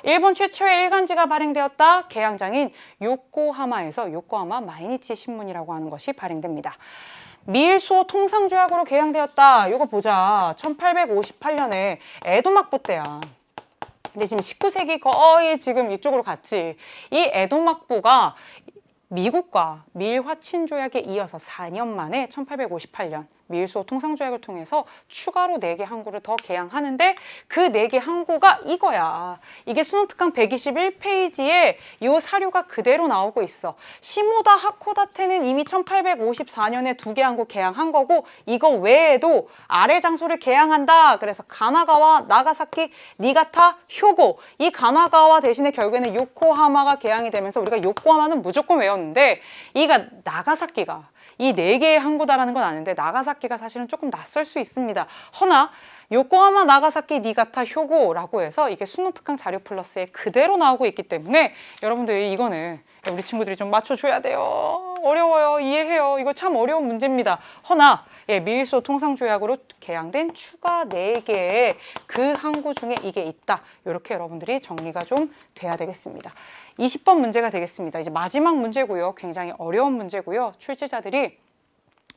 일본 최초의 일간지가 발행되었다. 개항장인 요코하마에서 요코하마 마이니치 신문이라고 하는 것이 발행됩니다. 미일수호 통상조약으로 개항되었다. 이거 보자. 1858년에 에도막부 때야. 근데 지금 19세기 거의 지금 이쪽으로 갔지. 이 에도막부가 미국과 밀화친조약에 이어서 4년 만에 1858년 미일수호 통상조약을 통해서 추가로 4개 항구를 더 개항하는데 그 4개 항구가 이거야. 이게 수능특강 121페이지에 이 사료가 그대로 나오고 있어. 시모다 하코다테는 이미 1854년에 2개 항구 개항한 거고 이거 외에도 아래 장소를 개항한다. 그래서 가나가와 나가사키, 니가타, 효고 이 가나가와 대신에 결국에는 요코하마가 개항이 되면서 우리가 요코하마는 무조건 외웠는데 이가 나가사키가 이 4개의 항구다라는 건 아는데 나가사키가 사실은 조금 낯설 수 있습니다. 허나 요코하마, 나가사키, 니가타, 효고라고 해서 이게 수능특강 자료 플러스에 그대로 나오고 있기 때문에 여러분들 이거는 우리 친구들이 좀 맞춰줘야 돼요. 어려워요. 이해해요. 이거 참 어려운 문제입니다. 허나 미일수호 통상조약으로 개항된 추가 4개의 그 항구 중에 이게 있다. 이렇게 여러분들이 정리가 좀 돼야 되겠습니다. 20번 문제가 되겠습니다. 이제 마지막 문제고요. 굉장히 어려운 문제고요. 출제자들이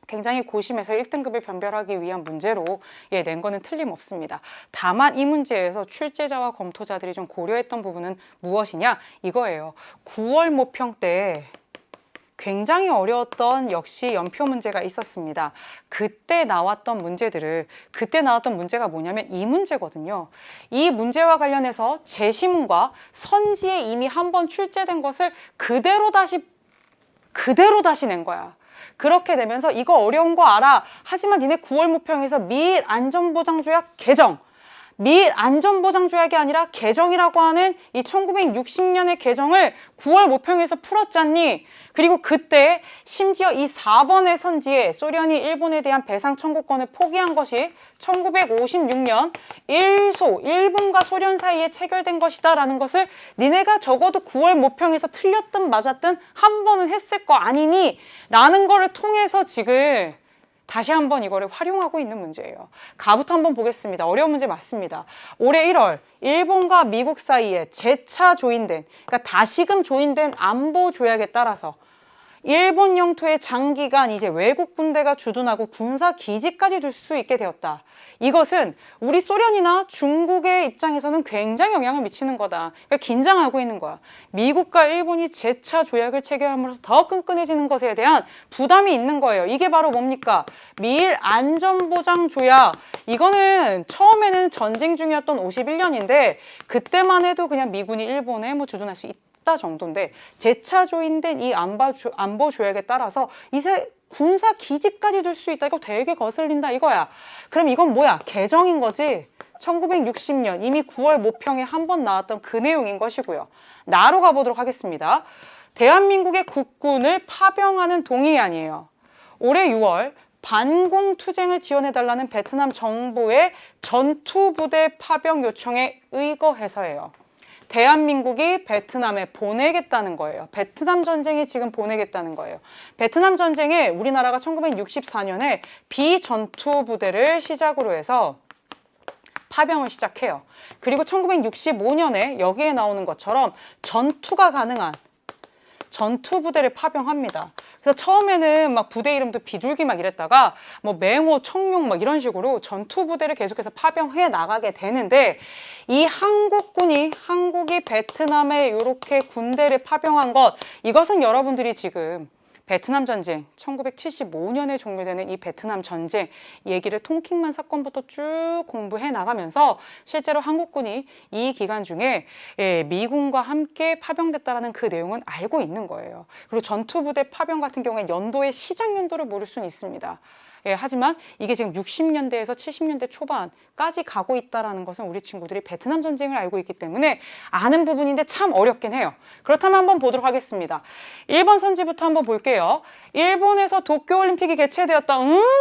굉장히 고심해서 1등급을 변별하기 위한 문제로 낸 거는 틀림없습니다. 다만 이 문제에서 출제자와 검토자들이 좀 고려했던 부분은 무엇이냐? 이거예요. 9월 모평 때 굉장히 어려웠던 역시 연표 문제가 있었습니다. 그때 나왔던 문제가 뭐냐면 이 문제거든요. 이 문제와 관련해서 제시문과 선지에 이미 한번 출제된 것을 그대로 다시 낸 거야. 그렇게 되면서 이거 어려운 거 알아. 하지만 니네 9월 모평에서 미일 안전보장조약 개정. 미일 안전보장조약이 아니라 개정이라고 하는 이 1960년의 개정을 9월 모평에서 풀었잖니. 그리고 그때 심지어 이 4번의 선지에 소련이 일본에 대한 배상 청구권을 포기한 것이 1956년 일본과 소련 사이에 체결된 것이다 라는 것을 니네가 적어도 9월 모평에서 틀렸든 맞았든 한 번은 했을 거 아니니? 라는 거를 통해서 지금 다시 한번 이거를 활용하고 있는 문제예요. 가부터 한번 보겠습니다. 어려운 문제 맞습니다. 올해 1월 일본과 미국 사이에 재차 조인된, 그러니까 다시금 조인된 안보 조약에 따라서 일본 영토에 장기간 이제 외국 군대가 주둔하고 군사 기지까지 둘 수 있게 되었다. 이것은 우리 소련이나 중국의 입장에서는 굉장히 영향을 미치는 거다. 그러니까 긴장하고 있는 거야. 미국과 일본이 재차 조약을 체결함으로써 더 끈끈해지는 것에 대한 부담이 있는 거예요. 이게 바로 뭡니까? 미일 안전보장 조약. 이거는 처음에는 전쟁 중이었던 51년인데 그때만 해도 그냥 미군이 일본에 주둔할 수 있다 정도인데 재차 조인된 이 안보 조약에 따라서 이제 군사 기지까지 둘 수 있다. 이거 되게 거슬린다 이거야. 그럼 이건 뭐야? 개정인 거지. 1960년 이미 9월 모평에 한 번 나왔던 그 내용인 것이고요. 나로 가보도록 하겠습니다. 대한민국의 국군을 파병하는 동의안이에요. 올해 6월 반공투쟁을 지원해달라는 베트남 정부의 전투부대 파병 요청에 의거해서예요. 대한민국이 베트남에 보내겠다는 거예요. 베트남 전쟁에 지금 보내겠다는 거예요. 베트남 전쟁에 우리나라가 1964년에 비전투부대를 시작으로 해서 파병을 시작해요. 그리고 1965년에 여기에 나오는 것처럼 전투가 가능한 전투 부대를 파병합니다. 그래서 처음에는 막 부대 이름도 비둘기 막 이랬다가 뭐 맹호, 청룡 막 이런 식으로 전투 부대를 계속해서 파병해 나가게 되는데, 이 한국이 베트남에 이렇게 군대를 파병한 것, 이것은 여러분들이 지금 베트남 전쟁, 1975년에 종료되는 이 베트남 전쟁 얘기를 통킹만 사건부터 쭉 공부해 나가면서 실제로 한국군이 이 기간 중에 미군과 함께 파병됐다라는 그 내용은 알고 있는 거예요. 그리고 전투부대 파병 같은 경우에 연도의 시작 연도를 모를 수는 있습니다. 하지만 이게 지금 60년대에서 70년대 초반까지 가고 있다는 것은 우리 친구들이 베트남 전쟁을 알고 있기 때문에 아는 부분인데 참 어렵긴 해요. 그렇다면 한번 보도록 하겠습니다. 1번 선지부터 한번 볼게요. 일본에서 도쿄올림픽이 개최되었다.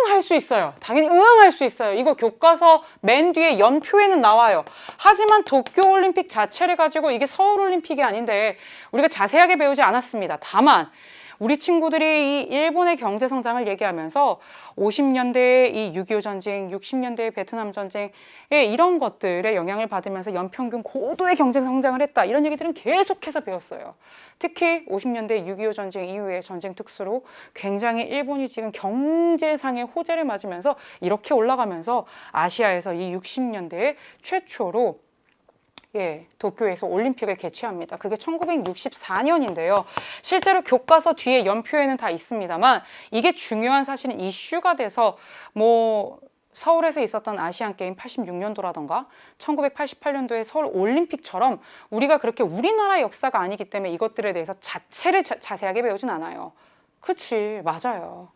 할 수 있어요. 당연히 할 수 있어요. 이거 교과서 맨 뒤에 연표에는 나와요. 하지만 도쿄올림픽 자체를 가지고 이게 서울올림픽이 아닌데 우리가 자세하게 배우지 않았습니다. 다만 우리 친구들이 이 일본의 경제 성장을 얘기하면서 50년대의 이 6.25 전쟁, 60년대의 베트남 전쟁 이런 것들에 영향을 받으면서 연평균 고도의 경제 성장을 했다. 이런 얘기들은 계속해서 배웠어요. 특히 50년대 6.25 전쟁 이후에 전쟁 특수로 굉장히 일본이 지금 경제상의 호재를 맞으면서 이렇게 올라가면서 아시아에서 이 60년대에 최초로 도쿄에서 올림픽을 개최합니다. 그게 1964년인데요. 실제로 교과서 뒤에 연표에는 다 있습니다만 이게 중요한 사실은 이슈가 돼서 서울에서 있었던 아시안게임 86년도라던가 1988년도의 서울 올림픽처럼 우리가 그렇게 우리나라 역사가 아니기 때문에 이것들에 대해서 자체를 자세하게 배우진 않아요. 그치, 맞아요.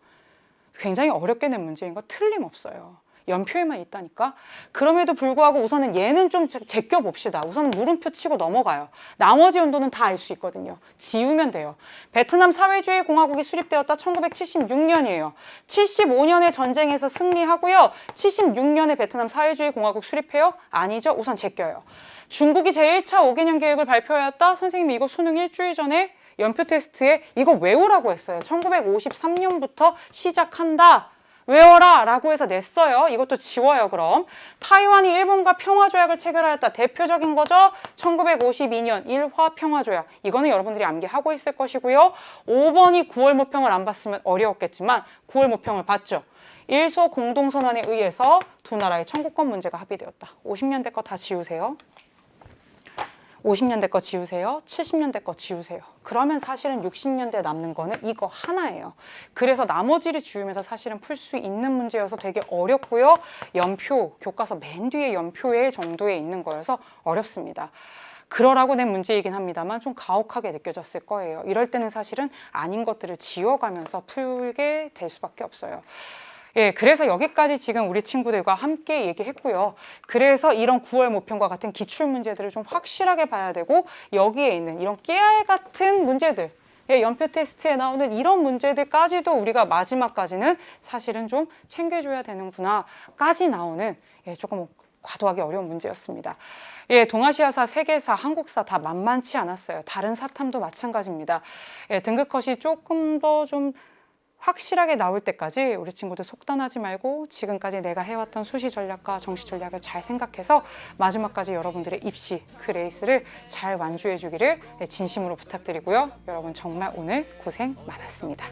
굉장히 어렵게 낸 문제인 거 틀림없어요. 연표에만 있다니까. 그럼에도 불구하고 우선은 얘는 좀 제껴봅시다. 우선은 물음표 치고 넘어가요. 나머지 연도는 다 알 수 있거든요. 지우면 돼요. 베트남 사회주의 공화국이 수립되었다. 1976년이에요. 75년에 전쟁에서 승리하고요. 76년에 베트남 사회주의 공화국 수립해요? 아니죠. 우선 제껴요. 중국이 제1차 5개년 계획을 발표하였다. 선생님이 이거 수능 일주일 전에 연표 테스트에 이거 외우라고 했어요. 1953년부터 시작한다. 외워라 라고 해서 냈어요. 이것도 지워요. 그럼 타이완이 일본과 평화조약을 체결하였다. 대표적인 거죠. 1952년 1화 평화조약. 이거는 여러분들이 암기하고 있을 것이고요. 5번이 9월 모평을 안 봤으면 어려웠겠지만 9월 모평을 봤죠. 일소 공동선언에 의해서 두 나라의 청구권 문제가 합의되었다. 50년대 거 다 지우세요. 50년대 거 지우세요. 70년대 거 지우세요. 그러면 사실은 60년대에 남는 거는 이거 하나예요. 그래서 나머지를 지우면서 사실은 풀 수 있는 문제여서 되게 어렵고요. 연표, 교과서 맨 뒤에 연표의 정도에 있는 거여서 어렵습니다. 그러라고 낸 문제이긴 합니다만 좀 가혹하게 느껴졌을 거예요. 이럴 때는 사실은 아닌 것들을 지워가면서 풀게 될 수밖에 없어요. 그래서 여기까지 지금 우리 친구들과 함께 얘기했고요. 그래서 이런 9월 모평과 같은 기출 문제들을 좀 확실하게 봐야 되고 여기에 있는 이런 깨알 같은 문제들, 연표 테스트에 나오는 이런 문제들까지도 우리가 마지막까지는 사실은 좀 챙겨줘야 되는구나까지 나오는 조금 과도하기 어려운 문제였습니다. 동아시아사, 세계사, 한국사 다 만만치 않았어요. 다른 사탐도 마찬가지입니다. 등급 컷이 조금 더 좀 확실하게 나올 때까지 우리 친구들 속단하지 말고 지금까지 내가 해왔던 수시 전략과 정시 전략을 잘 생각해서 마지막까지 여러분들의 입시 그 레이스를 잘 완주해 주기를 진심으로 부탁드리고요. 여러분 정말 오늘 고생 많았습니다.